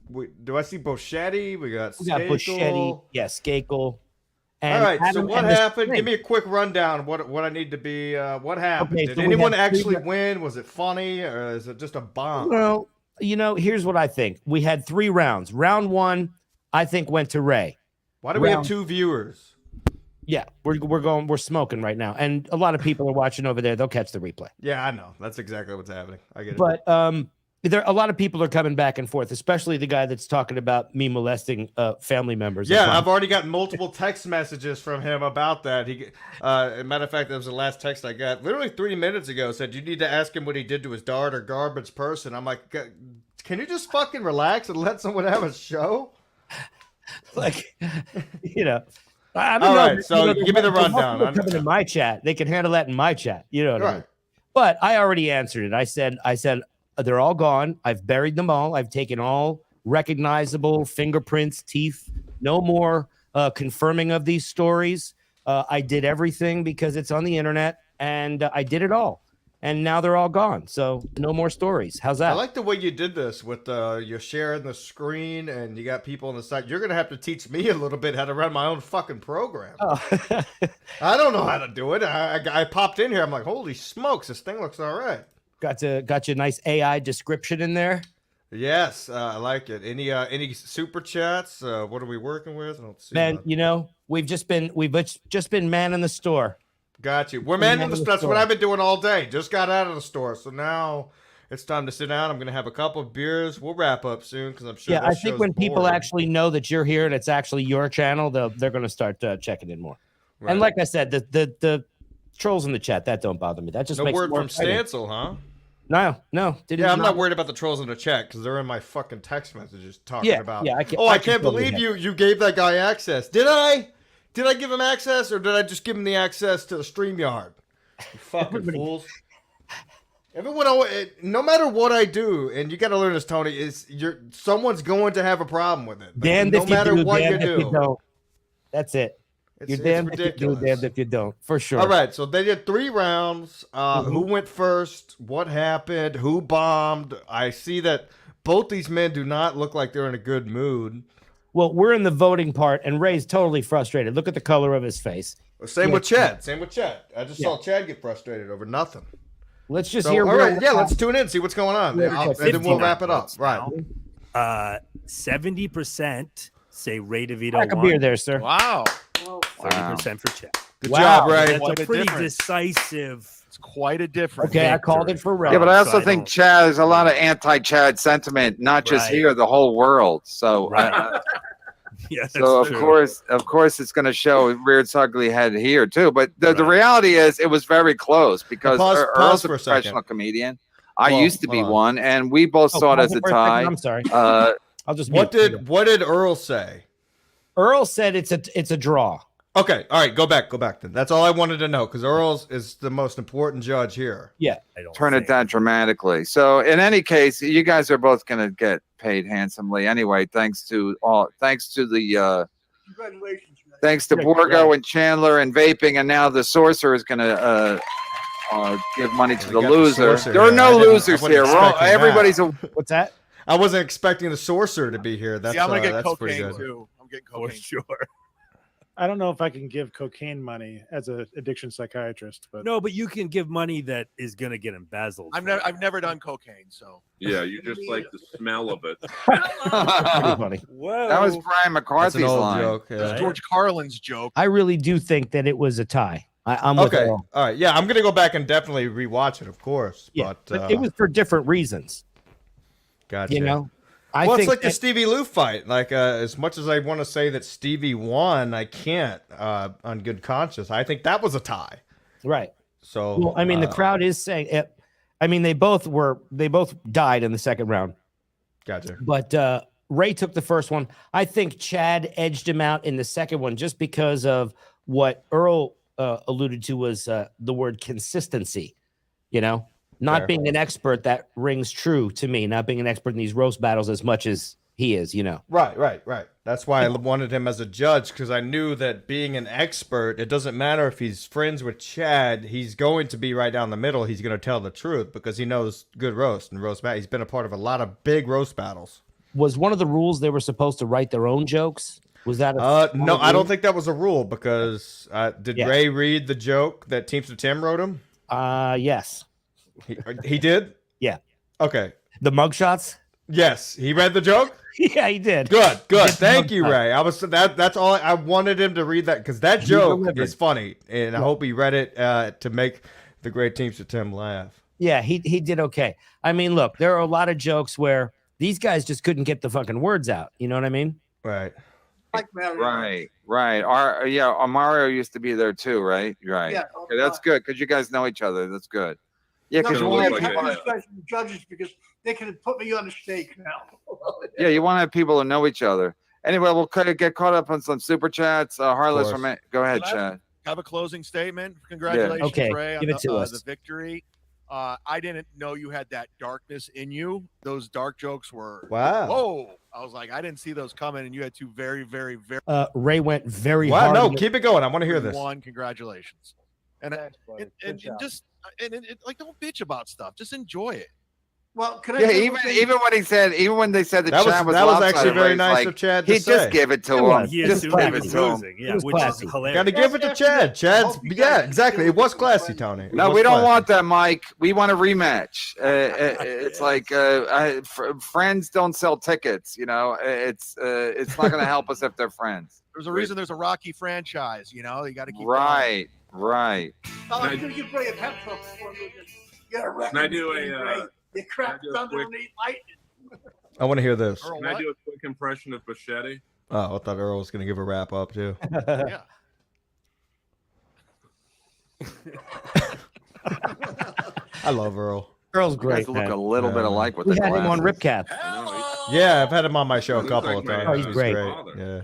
Do I see Boschetti? We got Boschetti. Yeah, Skakel. All right, so what happened? Give me a quick rundown. What I need to be. What happened? Okay, Did so anyone actually win? Was it funny or is it just a bomb? Well, you know, here's what I think. We had 3 rounds. Round 1, I think, went to Ray. Why do we have 2 viewers? Yeah, we're smoking right now, and a lot of people are watching over there. They'll catch the replay. Yeah, I know. That's exactly what's happening. I get it. But there a lot of people are coming back and forth, especially the guy that's talking about me molesting family members. Yeah, I've already got multiple text messages from him about that. He, matter of fact, that was the last text I got literally 3 minutes ago. Said you need to ask him what he did to his daughter, garbage person. I'm like, can you just fucking relax and let someone have a show? Like, you know. I don't All know. right, so give me the rundown. Coming in my chat, they can handle that in my chat. You know what I mean? But I already answered it. I said they're all gone. I've buried them all. I've taken all recognizable fingerprints, teeth. No more confirming of these stories. I did everything because it's on the internet, and I did it all. And now they're all gone. So no more stories. How's that? I like the way you did this with you're sharing the screen and you got people on the side. You're going to have to teach me a little bit how to run my own fucking program. Oh. I don't know how to do it. I popped in here. I'm like, holy smokes, this thing looks all right. Got you a nice AI description in there. Yes, I like it. Any super chats? What are we working with? I don't see. Man, you know, we've just been manning the store. Got you. We're manning the store. That's what I've been doing all day. Just got out of the store, so now it's time to sit down. I'm gonna have a couple of beers. We'll wrap up soon because I'm sure. Yeah, I think when people actually know that you're here and it's actually your channel, they're gonna start checking in more. Right. And like I said, the trolls in the chat that don't bother me. That just no makes word more from exciting. Stancil, huh? No. Yeah, I'm not worried about the trolls in the chat because they're in my fucking text messages talking about. Yeah, I can't believe you gave that guy access. Did I? Did I give him access or did I just give him the access to the StreamYard? You fucking fools. Everyone, no matter what I do, and you got to learn this, Tony, someone's going to have a problem with it. Damned no if you matter do, what damned you if do. you don't. That's it. You're damned if you do, damned if you don't. For sure. All right, so they did 3 rounds. Who went first? What happened? Who bombed? I see that both these men do not look like they're in a good mood. Well, we're in the voting part, and Ray's totally frustrated. Look at the color of his face. Same with Chad. I just saw Chad get frustrated over nothing. Let's just hear. All right, let's tune in, see what's going on, and then we'll wrap it up. Right. 70% say Ray DeVito Crack a beer there, sir. Wow. 30% for Chad. Good Wow, job, Ray. That's Quite a a pretty difference. decisive. It's quite a difference. Okay, I called it for Ray. Yeah, but I also So think don't- Chad, there's a lot of anti-Chad sentiment, not just Right. here, the whole world. So, Right. Yeah, that's so of true. course, it's going to show reared its ugly head here too. But the Right. reality is, it was very close because Pause Earl's a for a second. professional comedian. I Well, used to be hold on. one, and we both Oh, saw it pause as a for second. tie. I'm sorry. I'll just What mute. did Earl say? Earl said it's a draw. Okay, all right, go back then. That's all I wanted to know because Earl is the most important judge here. Yeah. I don't Turn it think. down dramatically. So, in any case, you guys are both going to get paid handsomely anyway. Thanks to the Congratulations, man. thanks to Yeah, Borgo and Chandler and vaping, and now the sorcerer is going to give money to We the got the loser. sorcerer There are here. no I didn't- I losers wasn't here. We're all, expecting that. everybody's a What's that? I wasn't expecting the sorcerer to be here. That's See, I'm gonna get that's pretty cocaine good. too. I'm getting For cocaine. sure. I don't know if I can give cocaine money as an addiction psychiatrist, but No, but you can give money that is going to get embezzled. I've never done cocaine, so Yeah, you just like the smell of it. Pretty funny. Whoa. that was Brian That's an McCarthy's old line. joke. it was Yeah. George Carlin's joke. I really do think that it was a tie. I'm with Okay, Earl. all right. Yeah, I'm gonna go back and definitely rewatch it, of course. Yeah, but but it was for different reasons. gotcha. You know, I Well, think it's like the that- Stevie Lou fight. Like, as much as I want to say that Stevie won, I can't on good conscience. I think that was a tie. right. So, Well, I mean, the crowd is saying it. I mean, they both died in the second round, Gotcha. but Ray took the first one. I think Chad edged him out in the second one just because of what Earl alluded to was the word consistency. You know, not Fair. being an expert, that rings true to me. Not being an expert in these roast battles as much as he is. You know. Right. That's why I wanted him as a judge because I knew that being an expert, it doesn't matter if he's friends with Chad. He's going to be right down the middle. He's going to tell the truth because he knows good roast and roast battle. He's been a part of a lot of big roast battles. Was one of the rules they were supposed to write their own jokes? Was that No, I don't think that was a rule because did Yeah. Ray read the joke that Teamster Tim wrote him? Yes. He did? Yeah. Okay. The mugshots. Yes, he read the joke. Yeah, he did. Good. He did the Thank you, mugshot. Ray. That's all I wanted him to read that because that He joke delivered. is funny, and I hope he read it to make the great Teamster Tim laugh. Yeah, he did okay. I mean, look, there are a lot of jokes where these guys just couldn't get the fucking words out. You know what I mean? Right. Like Mario. Right. Mario used to be there too, right? Right. Yeah. Okay, that's good because you guys know each other. That's good. Yeah, No, because but you I want to have have to people. respect the judges because they can put me on the stake now. Yeah, you want to have people who know each other. Anyway, we'll get caught up on some super chats. Harless course. from it. Go ahead, Can I Chad. have a closing statement. Congratulations, Okay, Ray, on give it to us. the victory. I didn't know you had that darkness in you. Those dark jokes were Wow. Whoa! I was like, I didn't see those coming, and you had two very, very, very. Ray went very Wow. hard. No, in the- keep it going. I want to hear this. One, congratulations. And Thanks, buddy. and, Good and, job. just like don't bitch about stuff. Just enjoy it. Well, can I? Yeah, say even one thing? when they said that That was Chad was actually lopsided, very Ray's nice like, of Chad to he say. just give it to It him. was. He Just assumed give he it was to him. losing. Yeah, It was which is classy. hilarious. Got to give it to Chad. Chad's hope you yeah, guys exactly. do It was it. classy, Tony. It No, was we don't classy. want that, Mike. We want a rematch. It's like friends don't sell tickets. You know, it's not going to help us if they're friends. There's a reason there's a Rocky franchise. You know, you got to keep Right. Oh, I'm gonna give Ray a pep talk before we get a record. Can I do a, Ray. You crap can I do a thunder quick- and eat lightning. I want to hear this. Earl, Can I what? do a quick impression of Bichetti? Oh, I thought Earl was going to give a wrap up too. Yeah. I love Earl. Earl's You great. guys look man. a little bit alike with We the had him on glasses. Ripcap. Yeah, I've had him on my show a Looks couple like of my- times. Oh, he's great. Yeah.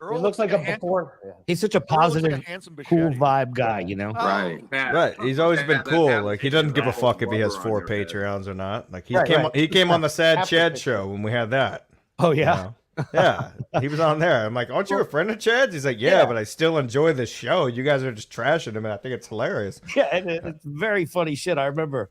Earl It looks like a hand- before. Yeah. He's such a Earl looks like positive, a handsome cool Bichetti. vibe guy. You know. Right. Right. He's always been That cool. hat Like he makes doesn't you give a laugh. fuck if he has Rubber 4 on your head. Patreons or not. Like Right, right. he came on the Sad After Chad Patreon. show when we had that. Oh you yeah. know? Yeah. He was on there. I'm like, aren't you a friend of Chad's? He's like, yeah, but I still enjoy this show. You guys are just trashing him, and I think it's hilarious. Yeah, it's very funny shit. I remember.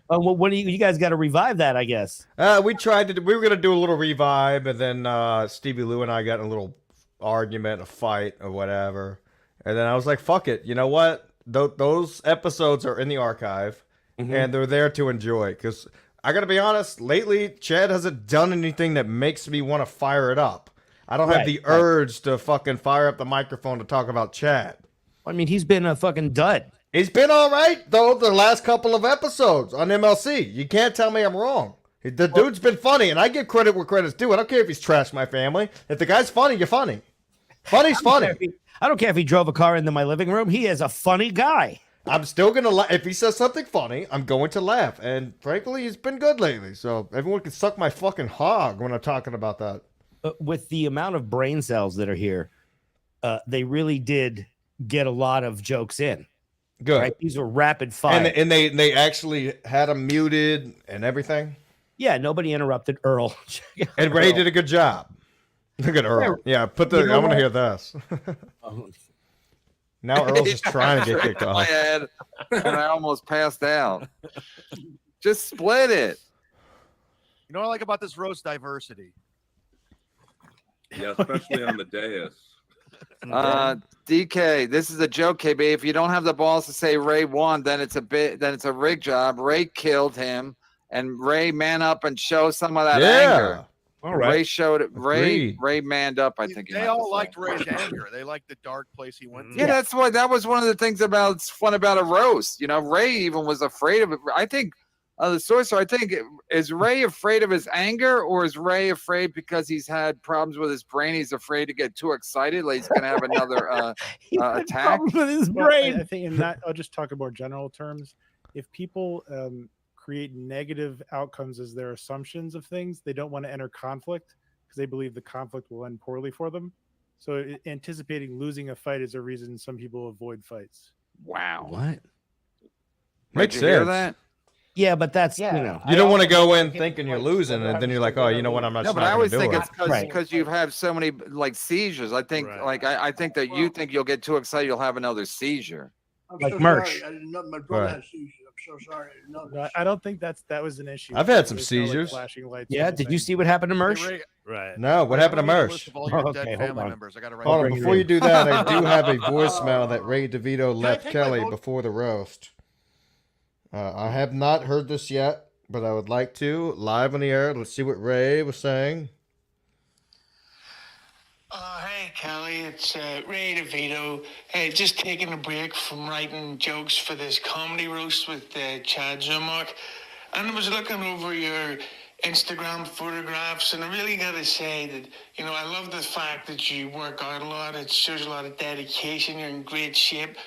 Well, when you guys got to revive that, I guess. We were gonna do a little revive, and then Stevie Lou and I got in a little argument, a fight, or whatever. And then I was like, fuck it. You know what? Those episodes are in the archive, and they're there to enjoy. Because I gotta be honest, lately Chad hasn't done anything that makes me want to fire it up. I don't have Right, the right. urge to fucking fire up the microphone to talk about Chad. I mean, he's been a fucking dud. He's been all right though the last couple of episodes on MLC. You can't tell me I'm wrong. The dude's been funny, and I give credit where credit's due. I don't care if he's trashed my family. If the guy's funny, you're funny. Funny's funny. I don't care if he drove a car into my living room. He is a funny guy. I'm still gonna laugh if he says something funny. I'm going to laugh, and frankly, he's been good lately. So everyone can suck my fucking hog when I'm talking about that. With the amount of brain cells that are here, they really did get a lot of jokes in. Good. Right? These were rapid fire, and they actually had him muted and everything. Yeah, nobody interrupted Earl. And Ray did a good job. Look at Earl. Yeah, put the. I want to hear this. Now Earl's just trying to get kicked off. My head, and I almost passed out. Just split it. You know what I like about this roast? Diversity. Yeah, especially on the dais. DK, this is a joke, KB. If you don't have the balls to say Ray won, then it's a rig job. Ray killed him, and Ray man up and show some of that anger. All right. Ray showed it. Ray manned up. I think They all liked Ray's anger. They liked the dark place he went to. Yeah, that's why that was one of the things about fun about a roast. You know, Ray even was afraid of it. I think the sorcerer. I think is Ray afraid of his anger, or is Ray afraid because he's had problems with his brain? He's afraid to get too excited, like he's going to have another attack with his Well, brain. I think in that, I'll just talk in more general terms. If people create negative outcomes as their assumptions of things, they don't want to enter conflict because they believe the conflict will end poorly for them. So anticipating losing a fight is a reason some people avoid fights. Wow. What? Makes Did you hear sense. that? Yeah, but that's Yeah. you know. You don't want to go in thinking you're losing, and then you're like, oh, you know what? I'm not. No, but not I gonna always do think it. it's because you have so many like seizures. I think I think that you think you'll get too excited, you'll have another seizure. I'm Like so merch. sorry. I didn't know my brother Right. had seizures. I'm so sorry. I didn't know No, this. I don't think that was an issue. I've had some It's kinda like seizures. flashing lights Yeah, or did you something. see what happened to Mersh? Ray, Right. No, what happened to Ray, Mersh? list of all your Okay, dead hold family on. members. I got to write. Hold on, bring it before in. you do that, I do have a voicemail that Ray DeVito left take my Kelly vote? before the roast. I have not heard this yet, but I would like to live on the air. Let's see what Ray was saying. Hey, Kelly, it's Ray DeVito. Hey, just taking a break from writing jokes for this comedy roast with Chad Zumock. And I was looking over your Instagram photographs, and I really got to say that, you know, I love the fact that you work out a lot. It shows a lot of dedication. You're in great shape.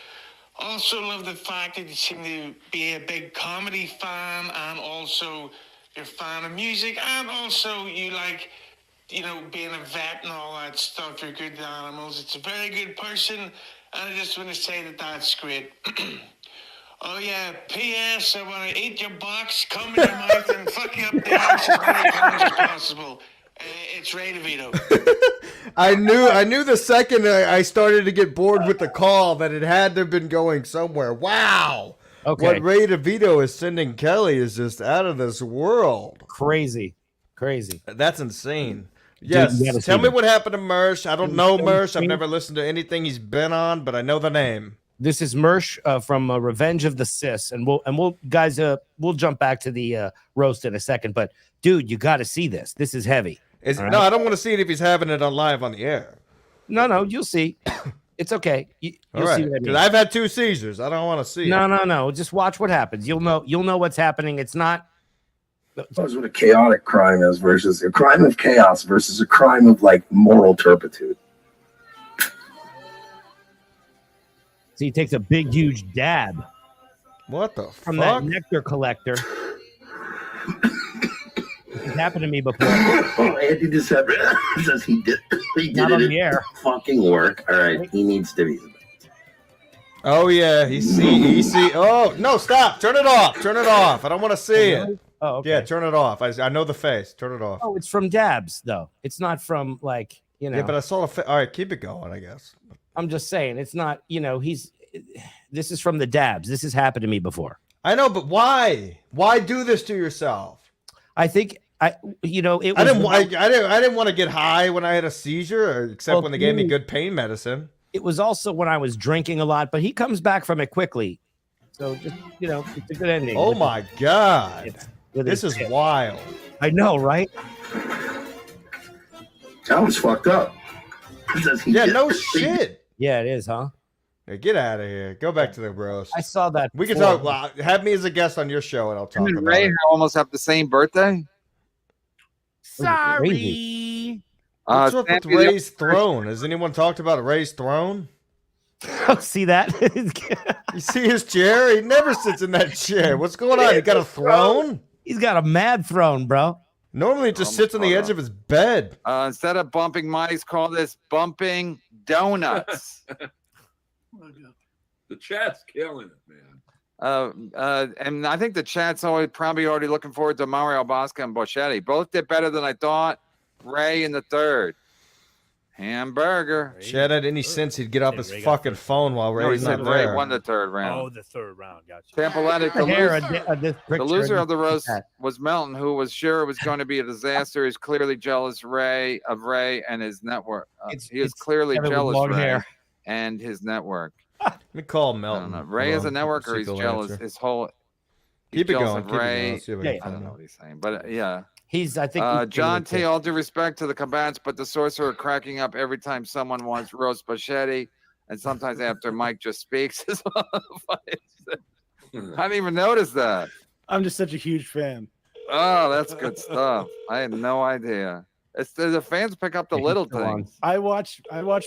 Also love the fact that you seem to be a big comedy fan, and also you're a fan of music, and also you like, you know, being a vet and all that stuff. You're good to animals. It's a very good person, and I just want to say that that's great. Oh yeah, P.S. I want to eat your box, come in your mouth, and fuck you up the arse as many times as possible. It's Ray DeVito. I knew the second I started to get bored with the call that it had to have been going somewhere. Wow. Okay. What Ray DeVito is sending Kelly is just out of this world. Crazy. That's insane. Dude, Yes. you gotta Tell see me this. what happened to Mersh. I don't know Mersh. I've never listened to anything he's been on, but I know the name. This is Mersh from Revenge of the Sis, and we'll guys we'll jump back to the roast in a second. But dude, you got to see this. This is heavy. No, right? I don't want to see it if he's having it on live on the air. No, you'll see. It's okay. You'll All right, see what I mean. because I've had 2 seizures. I don't want to see it. No. Just watch what happens. You'll know what's happening. It's not. That's what a chaotic crime is versus a crime of chaos versus a crime of like moral turpitude. So he takes a big, huge dab. What the from fuck? that nectar collector. It's happened to me before. Oh, Andy December says he did Not on it. the air. Fucking work. All right, he needs to be. Oh yeah, he see. Oh no, stop! Turn it off! Turn it off! I don't want to see it. Oh, okay. Yeah, turn it off. I know the face. Turn it off. Oh, it's from dabs though. It's not from like you know. Yeah, but I saw the face. All right, keep it going. I guess. I'm just saying it's not. You know, this is from the dabs. This has happened to me before. I know, but why? Why do this to yourself? I think it was I didn't want to get high when I had a seizure, except when they gave me good pain medicine. It was also when I was drinking a lot, but he comes back from it quickly. So just it's a good ending. Oh my god, this is wild. I know, right? That was fucked up. Yeah, no shit. Yeah, it is, huh? Hey, get out of here. Go back to the roast. I saw that. We can before. talk. Well, have me as a guest on your show, and I'll talk Him and about Ray it. almost have the same birthday. Sorry. What's up with Sammy, Ray's throne? Has anyone talked about Ray's throne? See that? You see his chair? He never sits in that chair. What's going on? He got a throne? He's got a mad throne, bro. Normally it just sits on the edge of his bed. Instead of bumping mice, call this bumping donuts. The chat's killing it, man. And I think the chat's probably already looking forward to Mario Bosca and Boschetti. Both did better than I thought. Ray in the third. Hamburger. Chad had any sense he'd get off his fucking phone while No, he Ray's said not Ray there. won the third round. Oh, the third round. Gotcha. Tampaletic, the loser of the roast was Melton, who was sure it was going to be a disaster. He's clearly jealous of Ray and his network. He is clearly Kevin with jealous long Ray hair. and his network. Let me call I Melton. don't know. Ray is a network, or he's jealous. Answer. His whole Keep it jealous going. of Keep it Ray. going. Let's see if I can I find don't know out. what he's saying, but yeah. He's, I think, John T. All due respect to the combatants, but the sorcerer cracking up every time someone wants roast Boschetti, and sometimes after Mike just speaks. Is I didn't even notice that. I'm just such a huge fan. Oh, that's good stuff. I had no idea. It's the fans pick up the little things. I watch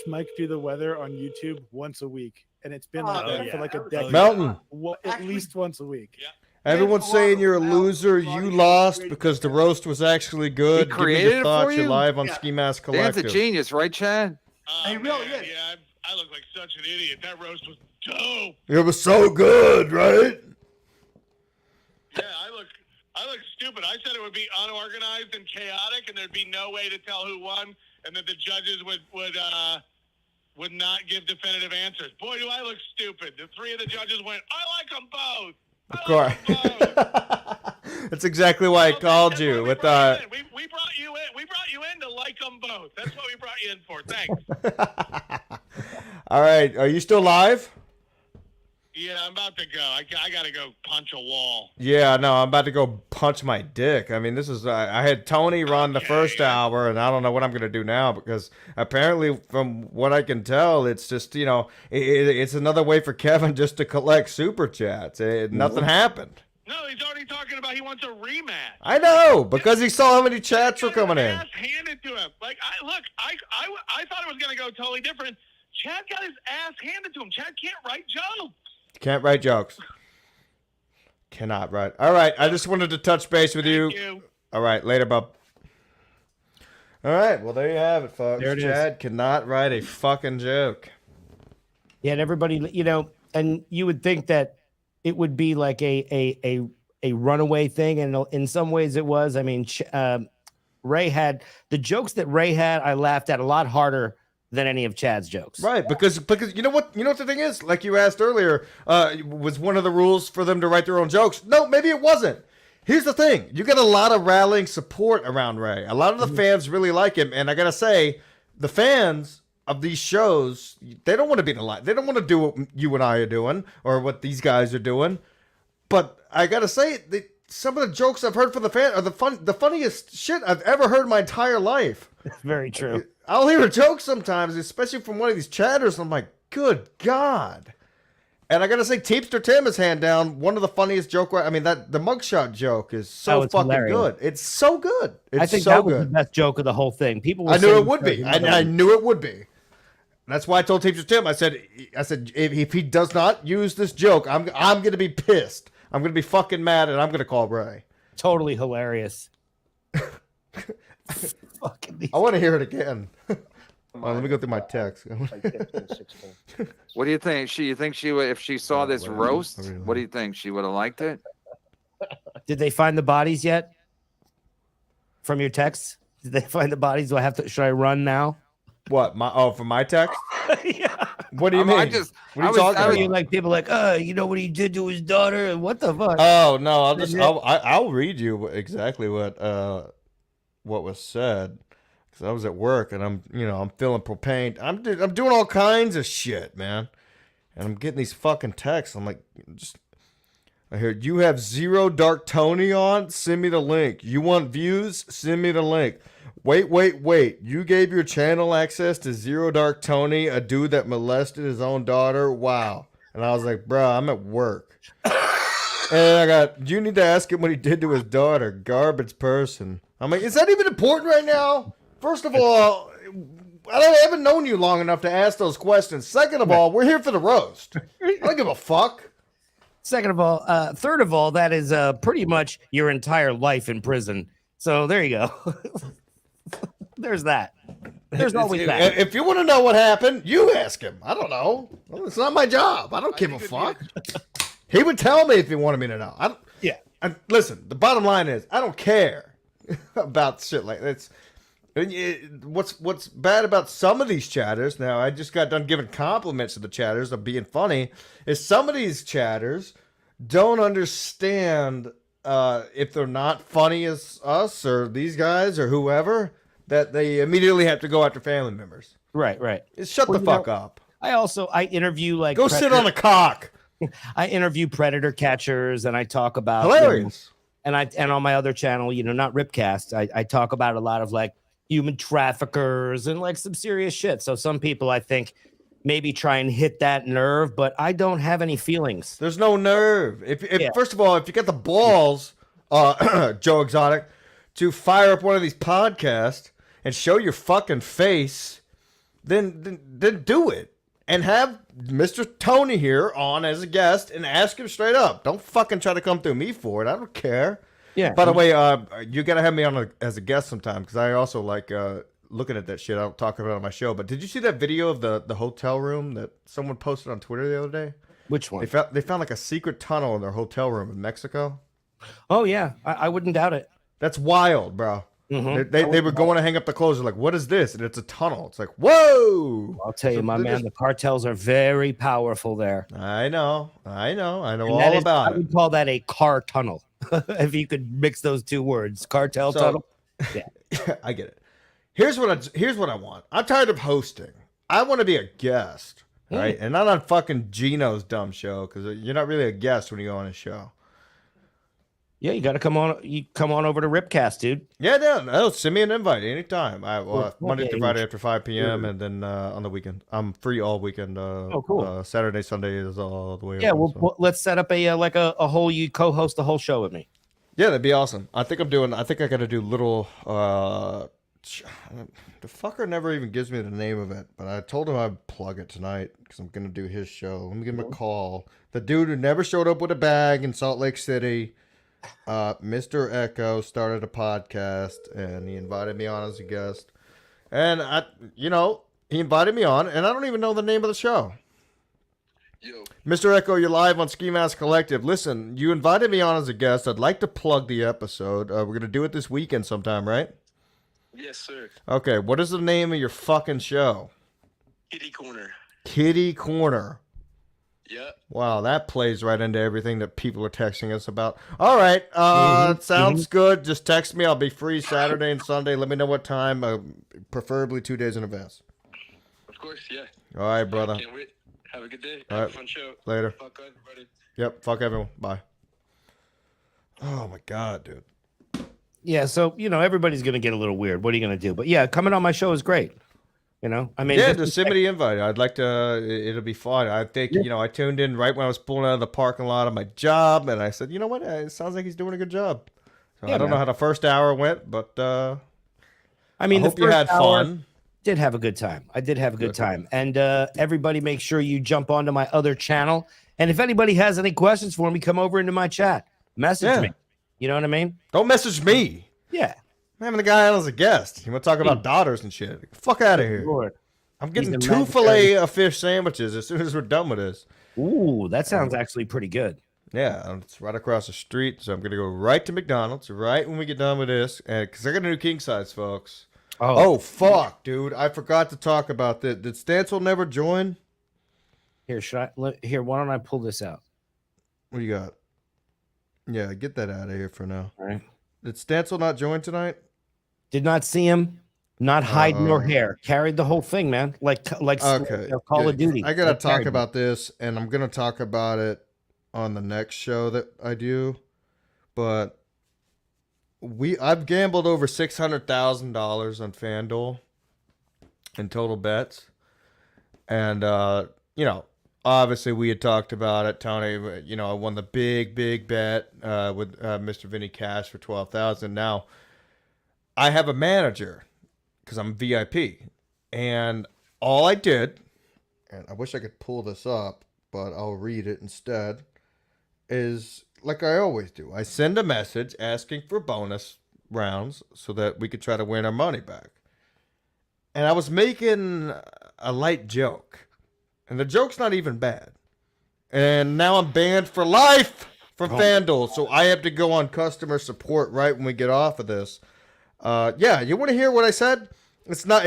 Mike do the weather on YouTube once a week, and it's been like that for like a decade. Melton. At least once a week. Everyone's saying you're a loser. You lost because the roast was actually good. Give me created your it thoughts. for You're you? live on Yeah. SkiMask Dan's Collective. a genius, right, Chad? He really is. Yeah, I look like such an idiot. That roast was dope. It was so good, right? Yeah, I look stupid. I said it would be unorganized and chaotic, and there'd be no way to tell who won, and that the judges would not give definitive answers. Boy, do I look stupid. The three of the judges went, I like them both. Of course. That's exactly why I called you. With We brought you in. We brought you in to like them both. That's what we brought you in for. Thanks. All right. Are you still live? Yeah, I'm about to go. I got to go punch a wall. Yeah, no, I'm about to go punch my dick. I mean, this is, I had Tony run the first hour, and I don't know what I'm going to do now because apparently, from what I can tell, it's just, you know, it's another way for Kevin just to collect super chats. Nothing happened. No, he's already talking about he wants a rematch. I know, because he saw how many chats were coming in. Ass handed to him. Like, I thought it was going to go totally different. Chad got his ass handed to him. Chad can't write jokes. Can't write jokes. Cannot write. All right, I just wanted to touch base with you. All right, later, bub. All right, well, there you have it, folks. There it is. Chad cannot write a fucking joke. Yeah, and everybody, you know, and you would think that it would be like a runaway thing, and in some ways it was. I mean, Ray had the jokes that Ray had. I laughed at a lot harder than any of Chad's jokes. Right, because you know what the thing is, like you asked earlier, was one of the rules for them to write their own jokes? No, maybe it wasn't. Here's the thing: you get a lot of rallying support around Ray. A lot of the fans really like him, and I gotta say, the fans of these shows, they don't want to be in the line. They don't want to do what you and I are doing or what these guys are doing. But I gotta say, some of the jokes I've heard from the fan are the funniest shit I've ever heard in my entire life. Very true. I'll hear a joke sometimes, especially from one of these chatters, and I'm like, good God. And I gotta say, Teamster Tim is hand down one of the funniest joke. I mean, the mugshot joke is so it's fucking hilarious. good. It's so good. It's I think so that was good. the best joke of the whole thing. People, were I knew saying it would be. I knew it would be. That's why I told Teamster Tim. I said, if he does not use this joke, I'm gonna be pissed. I'm gonna be fucking mad, and I'm gonna call Ray. Totally hilarious. I want to hear it again. Let me go through my text. What do you think? You think she would, if she saw this roast? What do you think? She would have liked it? Did they find the bodies yet? From your texts? Did they find the bodies? Do I have to? Should I run now? What? For my text? Yeah. What do you mean? What are you talking about? Like people like, you know what he did to his daughter? What the fuck? Oh no, I'll read you exactly what was said, because I was at work and I'm feeling propane. I'm doing all kinds of shit, man, and I'm getting these fucking texts. I'm like, just I heard you have ZeroDarkTony on. Send me the link. You want views? Send me the link. Wait. You gave your channel access to ZeroDarkTony, a dude that molested his own daughter? Wow. And I was like, bro, I'm at work. And you need to ask him what he did to his daughter. Garbage person. I'm like, is that even important right now? First of all, I haven't known you long enough to ask those questions. Second of all, we're here for the roast. I don't give a fuck. Second of all, third of all, that is pretty much your entire life in prison. So there you go. There's that. There's always that. If you want to know what happened, you ask him. I don't know. Well, it's not my job. I don't give a fuck. He would tell me if he wanted me to know. Listen, the bottom line is, I don't care about shit like that. What's bad about some of these chatters, now I just got done giving compliments to the chatters of being funny, is some of these chatters don't understand if they're not funny as us or these guys or whoever, that they immediately have to go after family members. Right. Shut the fuck up. I interview like go sit on a cock. I interview predator catchers and I talk about hilarious. And on my other channel, not Ripcast, I talk about a lot of like human traffickers and like some serious shit. So some people I think maybe try and hit that nerve, but I don't have any feelings. There's no nerve. First of all, if you got the balls, Joe Exotic, to fire up one of these podcasts and show your fucking face, then do it. And have Mr. Tony here on as a guest and ask him straight up. Don't fucking try to come through me for it. I don't care. Yeah. By the way, you got to have me on as a guest sometime because I also like looking at that shit. I don't talk about it on my show. But did you see that video of the hotel room that someone posted on Twitter the other day? Which one? They found like a secret tunnel in their hotel room in Mexico. Oh, yeah. I wouldn't doubt it. That's wild, bro. Mm-hmm. They were going to hang up the clothes. They're like, what is this? And it's a tunnel. It's like, whoa. I'll tell you, my man, the cartels are very powerful there. I know all about I it. would call that a car tunnel. If you could mix those two words, cartel tunnel. Yeah. I get it. Here's what I want. I'm tired of hosting. I want to be a guest, right? And not on fucking Gino's dumb show because you're not really a guest when you go on his show. Yeah, you got to come on. You come on over to Ripcast, dude. Yeah, no, send me an invite anytime. Monday through Friday after 5 p.m. and then on the weekend, I'm free all weekend. Cool. Saturday, Sunday is all the way. Yeah, open, so. let's set up a whole. You co-host the whole show with me. Yeah, that'd be awesome. I think I got to do little. The fucker never even gives me the name of it, but I told him I'd plug it tonight because I'm gonna do his show. Let me give him a call. The dude who never showed up with a bag in Salt Lake City. Mr. Echo started a podcast and he invited me on as a guest. And he invited me on and I don't even know the name of the show. Yo. Mr. Echo, you're live on SkiMask Collective. Listen, you invited me on as a guest. I'd like to plug the episode. We're going to do it this weekend sometime, right? Yes, sir. Okay, what is the name of your fucking show? Kitty Corner. Kitty Corner. Yeah. Wow, that plays right into everything that people are texting us about. All right, sounds good. Just text me. I'll be free Saturday and Sunday. Let me know what time, preferably 2 days in advance. Of course, yeah. All right, brother. Can't wait. Have a good day. All Have right. a fun show. Later. Fuck everybody. Yep, fuck everyone. Bye. Oh, my God, dude. Yeah, so, everybody's going to get a little weird. What are you going to do? But yeah, coming on my show is great. I mean, yeah, just send me the invite. I'd like to. It'll be fun. I think I tuned in right when I was pulling out of the parking lot of my job, and I said, you know what? It sounds like he's doing a good job. So I don't know how the first hour went, but I mean, I hope you had fun. Did have a good time. I did have a good time, and everybody, make sure you jump onto my other channel. And if anybody has any questions for me, come over into my chat. Message me. You know what I mean? Don't message me. Yeah. I'm having the guy on as a guest. You want to talk about daughters and shit? Get the fuck out of here. Lord. I'm getting 2 filet of fish sandwiches as soon as we're done with this. Ooh, that sounds actually pretty good. Yeah, it's right across the street, so I'm going to go right to McDonald's right when we get done with this. Because I got a new king size, folks. Oh, fuck, dude. I forgot to talk about this. Did Stancil never join? Here, why don't I pull this out? What do you got? Yeah, get that out of here for now. All right. Did Stancil not join tonight? Did not see him. Not hide nor hair. Carried the whole thing, man. Like okay. Call of Duty. I gotta talk about this, and I'm gonna talk about it on the next show that I do, but I've gambled over $600,000 on FanDuel in total bets. And, obviously we had talked about it, Tony. I won the big bet with Mr. Vinny Cash for $12,000. Now, I have a manager because I'm VIP. And all I did, and I wish I could pull this up, but I'll read it instead, is like I always do. I send a message asking for bonus rounds so that we could try to win our money back. And I was making a light joke. And the joke's not even bad. And now I'm banned for life from FanDuel. So I have to go on customer support right when we get off of this. Yeah, you want to hear what I said? It's not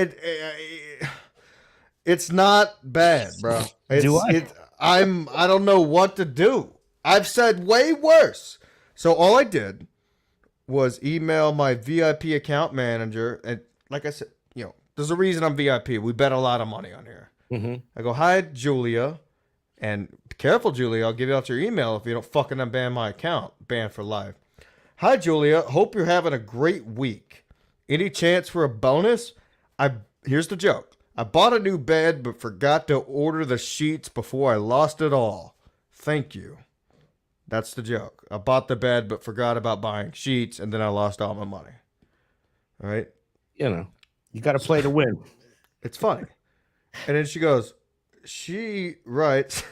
it's not bad, bro. I don't know what to do. I've said way worse. So all I did was email my VIP account manager, and like I said, there's a reason I'm VIP. We bet a lot of money on here. Mm-hmm. I go, hi, Julia, and be careful, Julia. I'll give you out your email if you don't fucking unban my account. Banned for life. Hi, Julia. Hope you're having a great week. Any chance for a bonus? Here's the joke. I bought a new bed but forgot to order the sheets before I lost it all. Thank you. That's the joke. I bought the bed but forgot about buying sheets, and then I lost all my money. All right? You got to play to win. It's funny. And then she writes,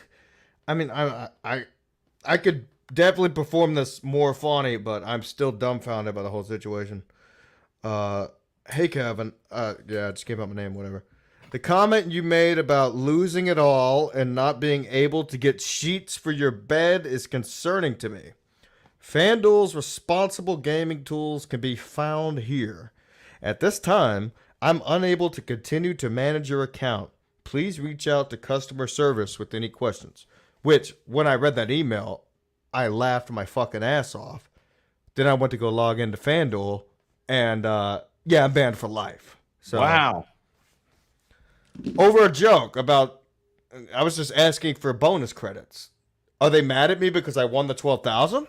I mean, I could definitely perform this more funny, but I'm still dumbfounded by the whole situation. Hey, Kevin. Yeah, I just gave up my name, whatever. The comment you made about losing it all and not being able to get sheets for your bed is concerning to me. FanDuel's responsible gaming tools can be found here. At this time, I'm unable to continue to manage your account. Please reach out to customer service with any questions. Which, when I read that email, I laughed my fucking ass off. Then I went to go log into FanDuel, and yeah, I'm banned for life. So, wow. Over a joke about, I was just asking for bonus credits. Are they mad at me because I won the 12,000?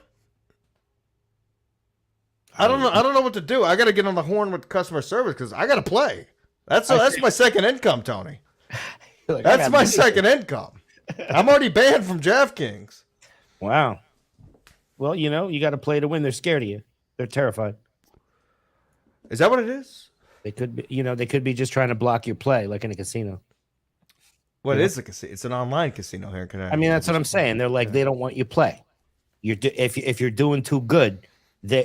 I don't know what to do. I got to get on the horn with customer service because I got to play. That's my second income, Tony. That's my second income. I'm already banned from DraftKings. Wow. Well, you got to play to win. They're scared of you. They're terrified. Is that what it is? They could be, they could be just trying to block your play, like in a casino. What is a casino? It's an online casino here in Connecticut. I mean, that's what I'm saying. They're like, they don't want you play. If you're doing too good,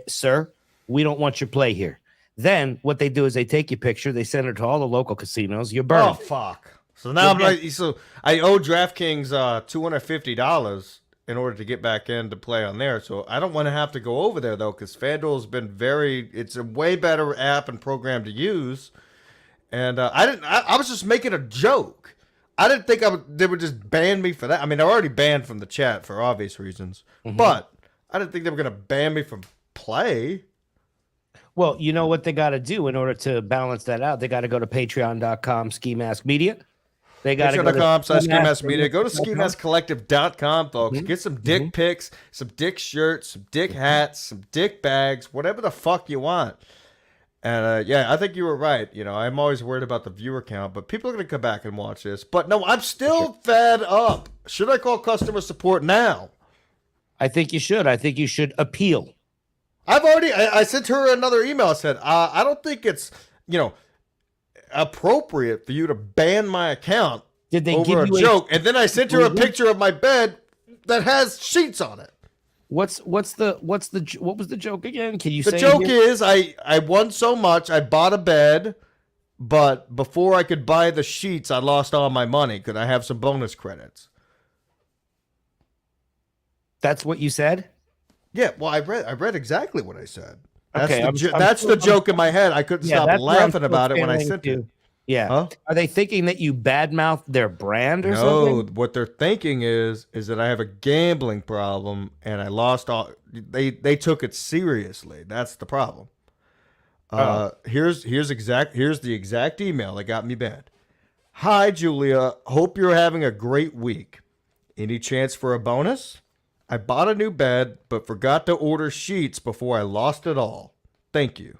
sir, we don't want your play here. Then what they do is they take your picture, they send it to all the local casinos. You're burned. Oh fuck! So now I owe DraftKings $250 in order to get back in to play on there. So I don't want to have to go over there though, because FanDuel's been it's a way better app and program to use. And I was just making a joke. I didn't think they would just ban me for that. I mean, they're already banned from the chat for obvious reasons, but I didn't think they were going to ban me from play. Well, you know what they got to do in order to balance that out? They got to go to patreon.com, SkiMask Media. They got to go to SkiMask Media. Go to SkiMaskCollective.com, folks. Get some dick pics, some dick shirts, some dick hats, some dick bags, whatever the fuck you want. And yeah, I think you were right. I'm always worried about the viewer count, but people are going to come back and watch this. But no, I'm still fed up. Should I call customer support now? I think you should. I think you should appeal. I sent her another email. I said, I don't think it's, appropriate for you to ban my account over a joke. And then I sent her a picture of my bed that has sheets on it. What was the joke again? Can you say the joke is I won so much, I bought a bed, but before I could buy the sheets, I lost all my money. Could I have some bonus credits? That's what you said? Yeah, well, I read exactly what I said. That's the joke in my head. I couldn't stop laughing about it when I sent it. Yeah. Huh? Are they thinking that you badmouth their brand or something? No, what they're thinking is that I have a gambling problem and I lost all. They took it seriously. That's the problem. Here's the exact email that got me banned. Hi, Julia. Hope you're having a great week. Any chance for a bonus? I bought a new bed, but forgot to order sheets before I lost it all. Thank you.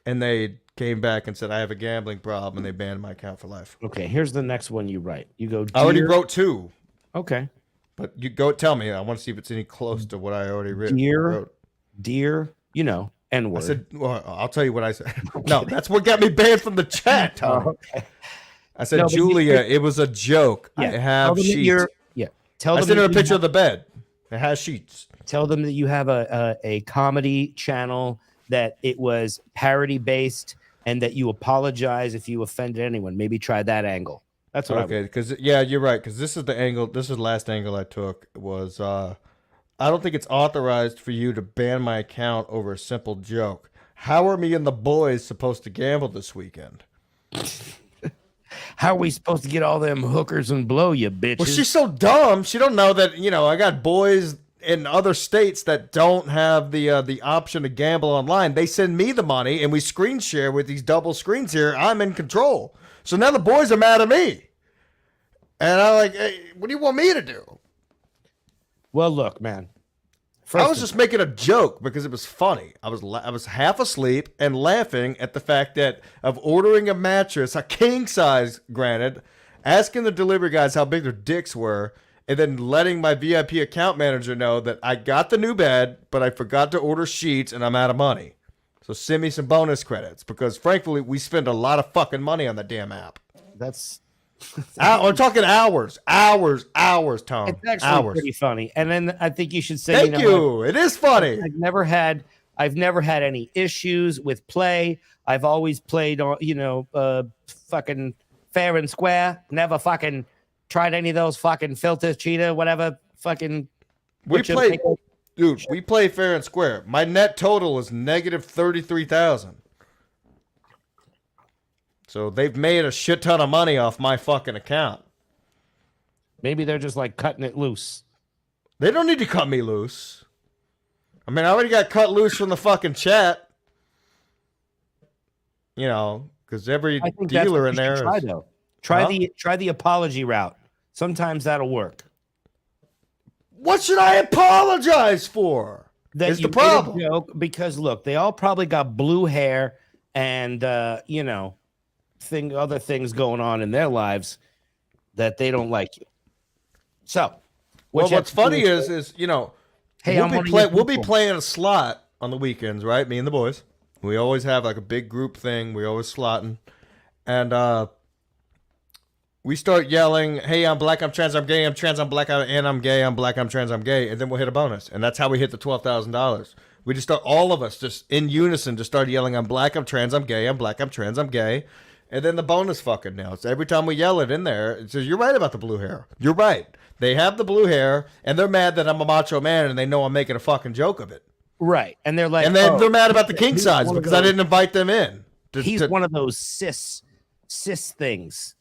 And they came back and said, I have a gambling problem, and they banned my account for life. Okay, here's the next one you write. You go, I already "Dear-" wrote 2. Okay. But you go tell me. I want to see if it's any close to what I already wrote. Dear, you know, N-word. I said, well, I'll tell you what I said. No, that's what got me banned from the chat, Tom. Okay. I said, No, but Julia, it was a joke. Yeah, I tell have them that sheets. Tell I them sent her a that picture you of the bed. It has sheets. Tell them that you have a comedy channel, that it was parody based, and that you apologize if you offended anyone. Maybe try that angle. That's what Okay, because yeah, you're right. Because this is the angle. This is the last angle I took. Was I don't think it's authorized for you to ban my account over a simple joke. How are me and the boys supposed to gamble this weekend? How are we supposed to get all them hookers and blow you, bitches? Well, she's so dumb. She don't know that, you know, I got boys in other states that don't have the option to gamble online. They send me the money, and we screen share with these double screens here. I'm in control. So now the boys are mad at me. And I'm like, hey, what do you want me to do? Well, look, man. I was just making a joke because it was funny. I was half asleep and laughing at the fact that of ordering a mattress, a king size, granted, asking the delivery guys how big their dicks were, and then letting my VIP account manager know that I got the new bed, but I forgot to order sheets and I'm out of money. So send me some bonus credits because, frankly, we spend a lot of fucking money on the damn app. That's we're talking hours, Tom. It's actually hours. pretty funny. And then I think you should say, Thank you. Know you. It is funny. I've never had any issues with play. I've always played on, fucking fair and square. Never fucking tried any of those fucking filters, cheetah, whatever. Fucking. We play fair and square. My net total is negative 33,000. So they've made a shit ton of money off my fucking account. Maybe they're just like cutting it loose. They don't need to cut me loose. I mean, I already got cut loose from the fucking chat. You know, because every dealer in there try, is. though. Try the apology route. Sometimes that'll work. What should I apologize for? That is you the problem. made a joke because look, they all probably got blue hair and other things going on in their lives that they don't like you. So, what's funny is hey, we'll be playing a slot on the weekends, right? Me and the boys. We always have like a big group thing. We always slotting, and we start yelling, "Hey, I'm black, I'm trans, I'm gay, I'm trans, I'm black, and I'm gay, I'm black, I'm trans, I'm gay," and then we'll hit a bonus, and that's how we hit the $12,000. We just start, all of us, just in unison, just start yelling, "I'm black, I'm trans, I'm gay, I'm black, I'm trans, I'm gay." And then the bonus fucking now. So every time we yell it in there, it says, "You're right about the blue hair. You're right. They have the blue hair, and they're mad that I'm a macho man, and they know I'm making a fucking joke of it." Right. And they're like, and then they're mad about the king size because I didn't invite them in. He's one of those cis things.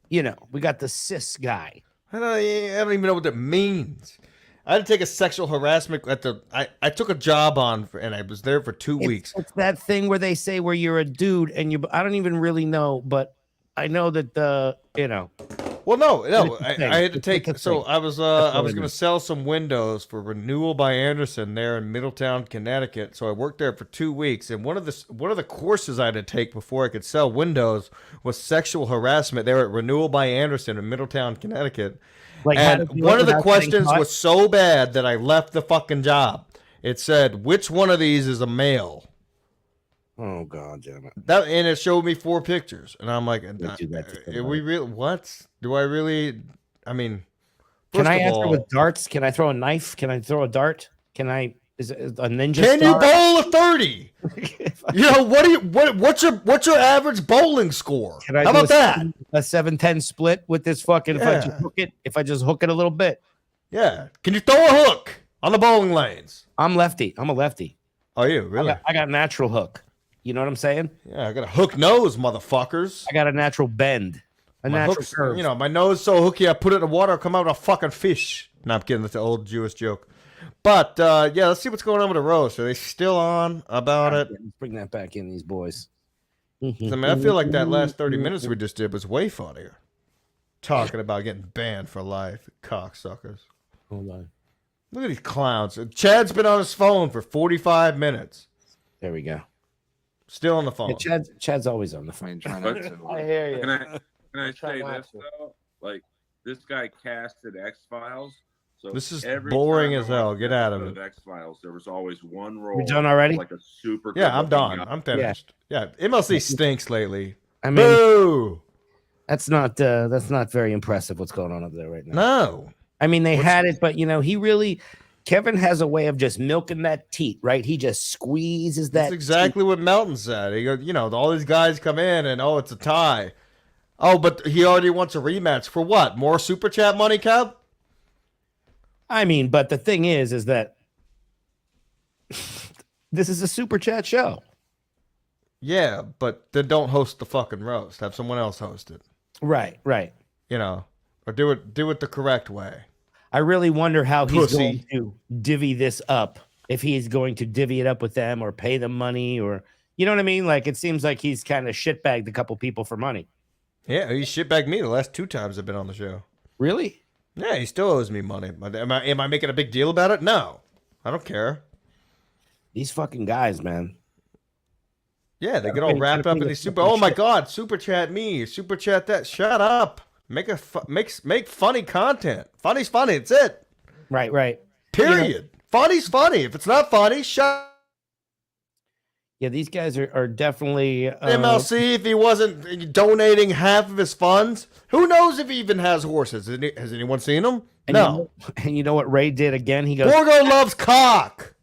We got the cis guy. I don't even know what that means. I had to take a sexual harassment I took a job on, and I was there for 2 weeks. It's that thing where they say where you're a dude and I don't even really know, but I know that Well, no, I had to take. So I was going to sell some windows for Renewal by Anderson there in Middletown, Connecticut. So I worked there for 2 weeks, and one of the courses I had to take before I could sell windows was sexual harassment there at Renewal by Anderson in Middletown, Connecticut. And one of the questions was so bad that I left the fucking job. It said, "Which one of these is a male?" Oh God, damn it! And it showed me 4 pictures, and I'm like, "We really? What? Do I really? I mean, can I answer with darts? Can I throw a knife? Can I throw a dart? Can I? Is it a ninja? Can you bowl a 30? What's your average bowling score? How about that? A 7-10 split with this fucking. Yeah. If I just hook it a little bit. Yeah. Can you throw a hook on the bowling lanes? I'm lefty. I'm a lefty. Are you really? I got natural hook. You know what I'm saying? Yeah, I got a hook nose, motherfuckers. I got a natural bend. Natural curve. My nose so hooky, I put it in the water, come out with a fucking fish. No, I'm kidding. That's an old Jewish joke. But, let's see what's going on with the roast. Are they still on about it? Let's bring that back in, these boys. I mean, I feel like that last 30 minutes we just did was way funnier. Talking about getting banned for life. Cocksuckers. Hold on. Look at these clowns. Chad's been on his phone for 45 minutes. There we go. Still on the phone. Yeah, Chad's always on the phone. I hear you. Can I Try say not this to. though? Like this guy casted X Files. So This is every boring time I as hell. watched Get an out of episode it. X Files, there was always one role. done already? Like a super. Yeah, I'm good-looking done. guy. I'm finished. Yeah, MLC stinks lately. I mean, Boo! that's not very impressive. What's going on up there right now? No. I mean, they had it, but Kevin has a way of just milking that teat, right? He just squeezes that. That's exactly what Melton said. He goes, all these guys come in and it's a tie. Oh, but he already wants a rematch for what? More super chat money, Kev? I mean, but the thing is that this is a super chat show. Yeah, but then don't host the fucking roast. Have someone else host it. Right. Or do it the correct way. I really wonder how he's Pussy. going to divvy this up. If he's going to divvy it up with them or pay them money, or you know what I mean? Like it seems like he's kind of shitbagged a couple people for money. Yeah, he shitbagged me the last 2 times I've been on the show. Really? Yeah, he still owes me money. Am I making a big deal about it? No. I don't care. These fucking guys, man. Yeah, they get all wrapped up in these super. Oh my god, super chat me, super chat that. Shut up. Make funny content. Funny's funny. It's it. Right. Period. Funny's funny. If it's not funny, shut. Yeah, these guys are definitely MLC. If he wasn't donating half of his funds, who knows if he even has horses? Has anyone seen them? No. And you know what Ray did again? He goes, Borgo loves cock.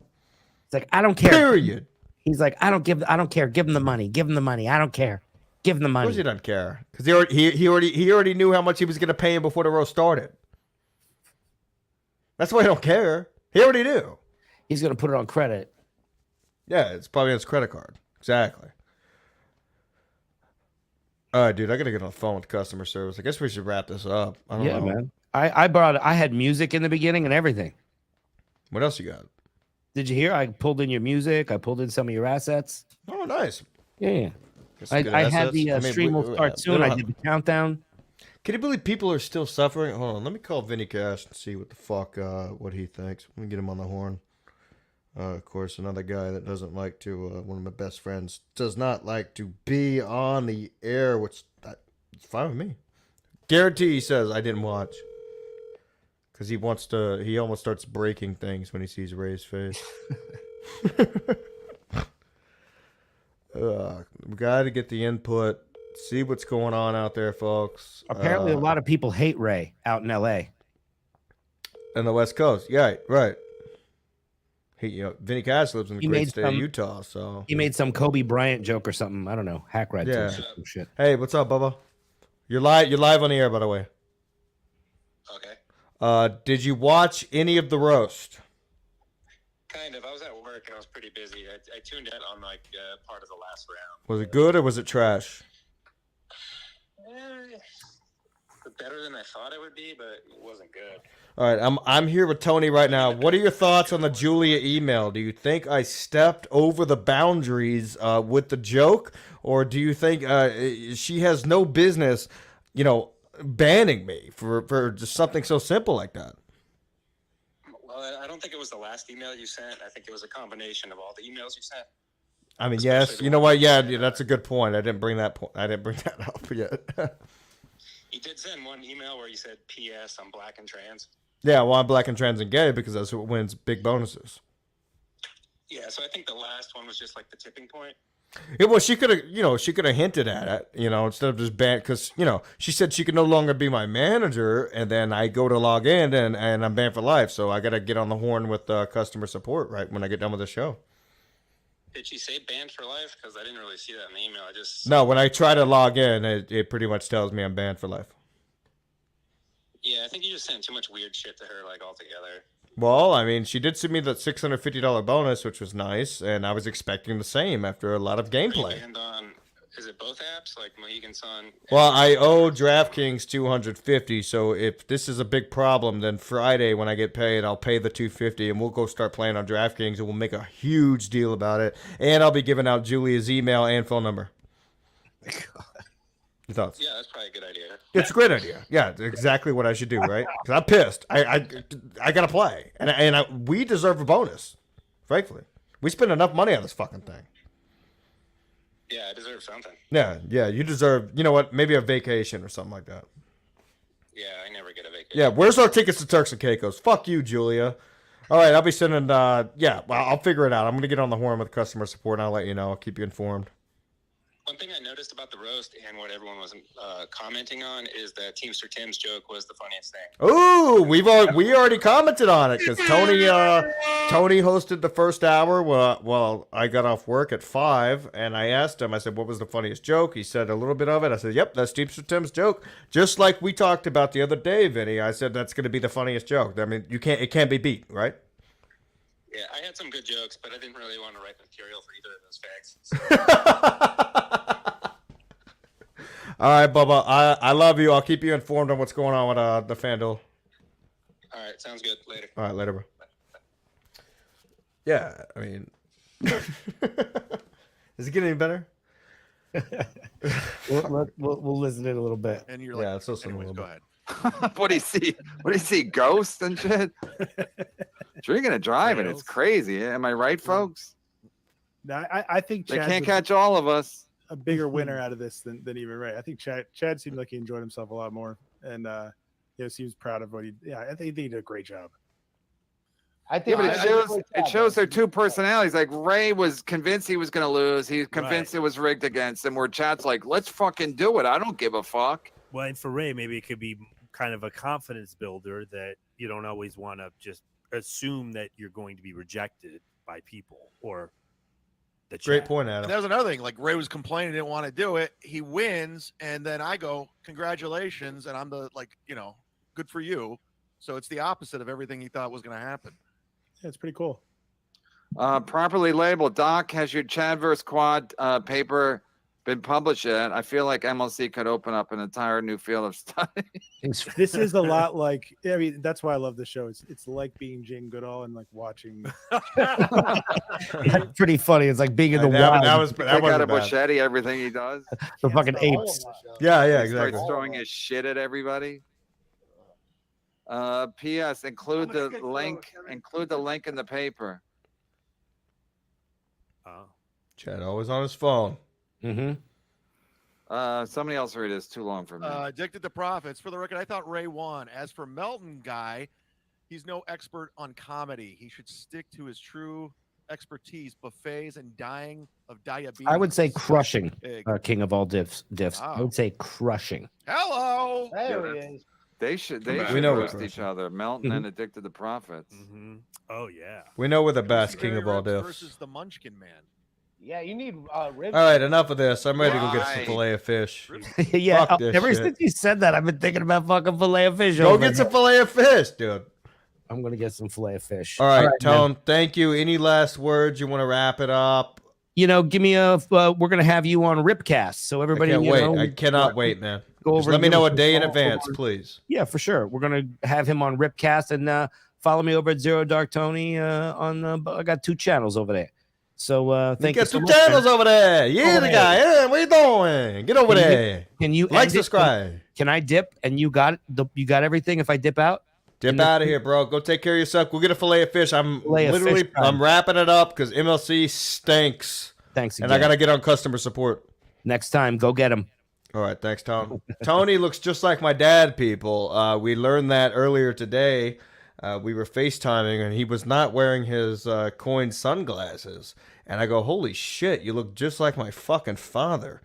It's like I don't care. Period. He's like, I don't care. Give him the money. Give him the money. I don't care. Give him the Of money. course he doesn't care because he already knew how much he was going to pay him before the roast started. That's why he don't care. He already knew. He's gonna put it on credit. Yeah, it's probably on his credit card. Exactly. All right, dude, I gotta get on the phone with customer service. I guess we should wrap this up. I don't know. Man. I had music in the beginning and everything. What else you got? Did you hear? I pulled in your music. I pulled in some of your assets. Oh, nice. Yeah. I had the stream will start soon. I did the countdown. Can you believe people are still suffering? Hold on, let me call Vinny Cash and see what the fuck what he thinks. Let me get him on the horn. Of course, another guy that doesn't like to. One of my best friends does not like to be on the air, which it's fine with me. Guarantee he says I didn't watch because he wants to. He almost starts breaking things when he sees Ray's face. We got to get the input. See what's going on out there, folks. Apparently, a lot of people hate Ray out in LA. And the West Coast. Yeah, right. Vinny Cash lives in the great state of Utah, so he made some Kobe Bryant joke or something. I don't know. Hack rat. Yeah. Some shit. Hey, what's up, Bubba? You're live on the air, by the way. Okay. Did you watch any of the roast? Kind of. I was at work and I was pretty busy. I tuned in on part of the last round. Was it good or was it trash? Better than I thought it would be, but it wasn't good. All right, I'm here with Tony right now. What are your thoughts on the Julia email? Do you think I stepped over the boundaries with the joke, or do you think she has no business, banning me for just something so simple like that? Well, I don't think it was the last email you sent. I think it was a combination of all the emails you sent. I mean, yes. You know what? Yeah, that's a good point. I didn't bring that up yet. You did send one email where you said, "P.S. I'm black and trans." Yeah, well, I'm black and trans and gay because that's what wins big bonuses. Yeah, so I think the last one was just like the tipping point. Yeah, well, she could have hinted at it, instead of just banned, because, she said she could no longer be my manager, and then I go to log in and I'm banned for life, so I got to get on the horn with customer support right when I get done with the show. Did she say banned for life? Because I didn't really see that in the email. No, when I try to log in, it pretty much tells me I'm banned for life. Yeah, I think you just sent too much weird shit to her, altogether. Well, I mean, she did send me that $650 bonus, which was nice, and I was expecting the same after a lot of gameplay. And is it both apps, like Mohegan Sun? Well, I owe DraftKings $250, so if this is a big problem, then Friday when I get paid, I'll pay the $250, and we'll go start playing on DraftKings, and we'll make a huge deal about it. And I'll be giving out Julia's email and phone number. Your thoughts? Yeah, that's probably a good idea. It's a great idea. Yeah, it's exactly what I should do, right? Because I'm pissed. I gotta play, and we deserve a bonus. Frankly, we spend enough money on this fucking thing. Yeah, I deserve something. Yeah, you deserve. You know what? Maybe a vacation or something like that. Yeah, I never get a vacation. Yeah, where's our tickets to Turks and Caicos? Fuck you, Julia. All right, I'll be sending. Yeah, well, I'll figure it out. I'm gonna get on the horn with customer support, and I'll let you know. I'll keep you informed. One thing I noticed about the roast and what everyone was commenting on is that Teamster Tim's joke was the funniest thing. Ooh, we already commented on it because Tony hosted the first hour. Well, I got off work at 5, and I asked him. I said, "What was the funniest joke?" He said a little bit of it. I said, "Yep, that's Teamster Tim's joke." Just like we talked about the other day, Vinny. I said that's going to be the funniest joke. I mean, it can't be beat, right? Yeah, I had some good jokes, but I didn't really want to write material for either of those facts. All right, Bubba. I love you. I'll keep you informed on what's going on with the FanDuel. All right, sounds good. Later. All right, later, bro. Yeah, I mean, is it getting any better? We'll listen to it a little bit. And you're Yeah, like, let's listen a anyways, little go bit. ahead. What do you see? What do you see? Ghosts and shit. Drinking and driving, it's crazy. Am I right, folks? No, I think They Chad's can't catch all of us. a bigger winner out of this than even Ray. I think Chad seemed like he enjoyed himself a lot more, and seems proud of what he. Yeah, I think he did a great job. I think Yeah, but it shows their two personalities. Like Ray was convinced he was going to lose. He was convinced it was rigged against him. Where Chad's like, "Let's fucking do it. I don't give a fuck." Well, and for Ray, maybe it could be kind of a confidence builder that you don't always want to just assume that you're going to be rejected by people or the chat. Great point, Adam. And there's another thing. Like Ray was complaining, didn't want to do it. He wins, and then I go, "Congratulations!" And I'm the good for you. So it's the opposite of everything he thought was going to happen. Yeah, it's pretty cool. Properly labeled. Doc, has your Chad vs. Quad paper been published yet? I feel like MLC could open up an entire new field of study. This is a lot like. I mean, that's why I love the show. It's like being Jane Goodall and like watching. That's pretty funny. It's like being in the wild. That got a machete. Everything he does. The fucking apes. Yeah, He exactly. starts throwing his shit at everybody. P.S. Include the link. Include the link in the paper. Chad always on his phone. Mm-hmm. Somebody else read it. It's too long for me. Addicted to Profits. For the record, I thought Ray won. As for Melton guy, he's no expert on comedy. He should stick to his true expertise: buffets and dying of diabetes. I would say crushing, Big. king of all diffs. Wow. I would say crushing. Hello. There he is. They should We know roast we're each other. Melton and Addicted to Profits. Mm-hmm. Oh yeah. We know we're the best, king of all diffs. Versus the Munchkin Man. Yeah, you need ribs. All right, enough of this. I'm ready to go get some fillet of fish. Yeah, Fuck this ever shit. since you said that, I've been thinking about fucking fillet of fish. Go over get some here. fillet of fish, dude. I'm gonna get some fillet of fish. All right, man. Tone. Thank you. Any last words? You want to wrap it up? Give me a. We're gonna have you on Ripcast, so everybody. I can't wait. know, I cannot wait, man. Go Just over let and me give know us a day in some advance, follow- please. Yeah, for sure. We're gonna have him on Ripcast, and follow me over at ZeroDarkTony on. I got 2 channels over there. So thank you. Got so 2 much, channels man. over there. Yeah, Over the there. guy. Yeah, what you doing? Get over there. Can you Like, end it? subscribe. Can I dip? And you got You got everything. If I dip out, Dip out of here, bro. Go take care of yourself. Go get a fillet of fish. I'm Fillet of literally, fish time. I'm wrapping it up because MLC stinks. Thanks again. And I got to get on customer support. Next time, go get him. All right, thanks, Tom. Tony looks just like my dad, people. We learned that earlier today. We were FaceTiming, and he was not wearing his coin sunglasses. And I go, holy shit, you look just like my fucking father,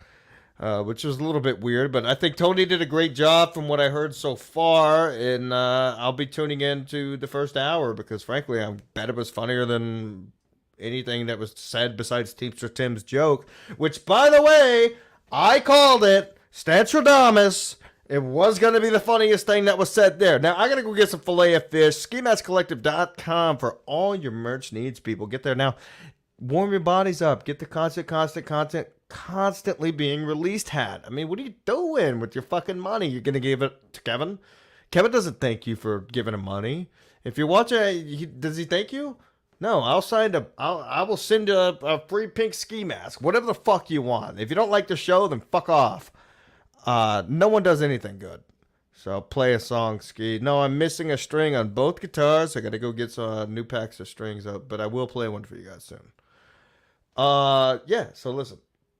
which was a little bit weird. But I think Tony did a great job from what I heard so far. And I'll be tuning in to the first hour because, frankly, I bet it was funnier than anything that was said besides Teamster Tim's joke, which, by the way, I called it. Stantradamus. It was going to be the funniest thing that was said there. Now, I got to go get some fillet of fish. SkiMaskCollective.com for all your merch needs, people. Get there now. Warm your bodies up. Get the content constantly being released hat. I mean, what are you doing with your fucking money? You're going to give it to Kevin? Kevin doesn't thank you for giving him money. If you're watching, does he thank you? No, I will send you a free pink ski mask. Whatever the fuck you want. If you don't like the show, then fuck off. No one does anything good. So play a song, Ski. No, I'm missing a string on both guitars. I got to go get some new packs of strings up, but I will play one for you guys soon. Yeah, so listen.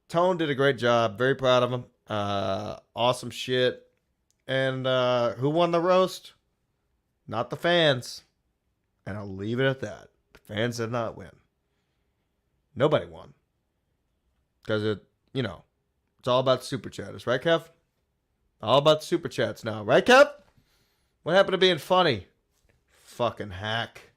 Tone did a great job. Very proud of him. Awesome shit. And who won the roast? Not the fans. And I'll leave it at that. The fans did not win. Nobody won. Because it's all about super chatters, right, Kev? All about super chats now, right, Kev? What happened to being funny? Fucking hack.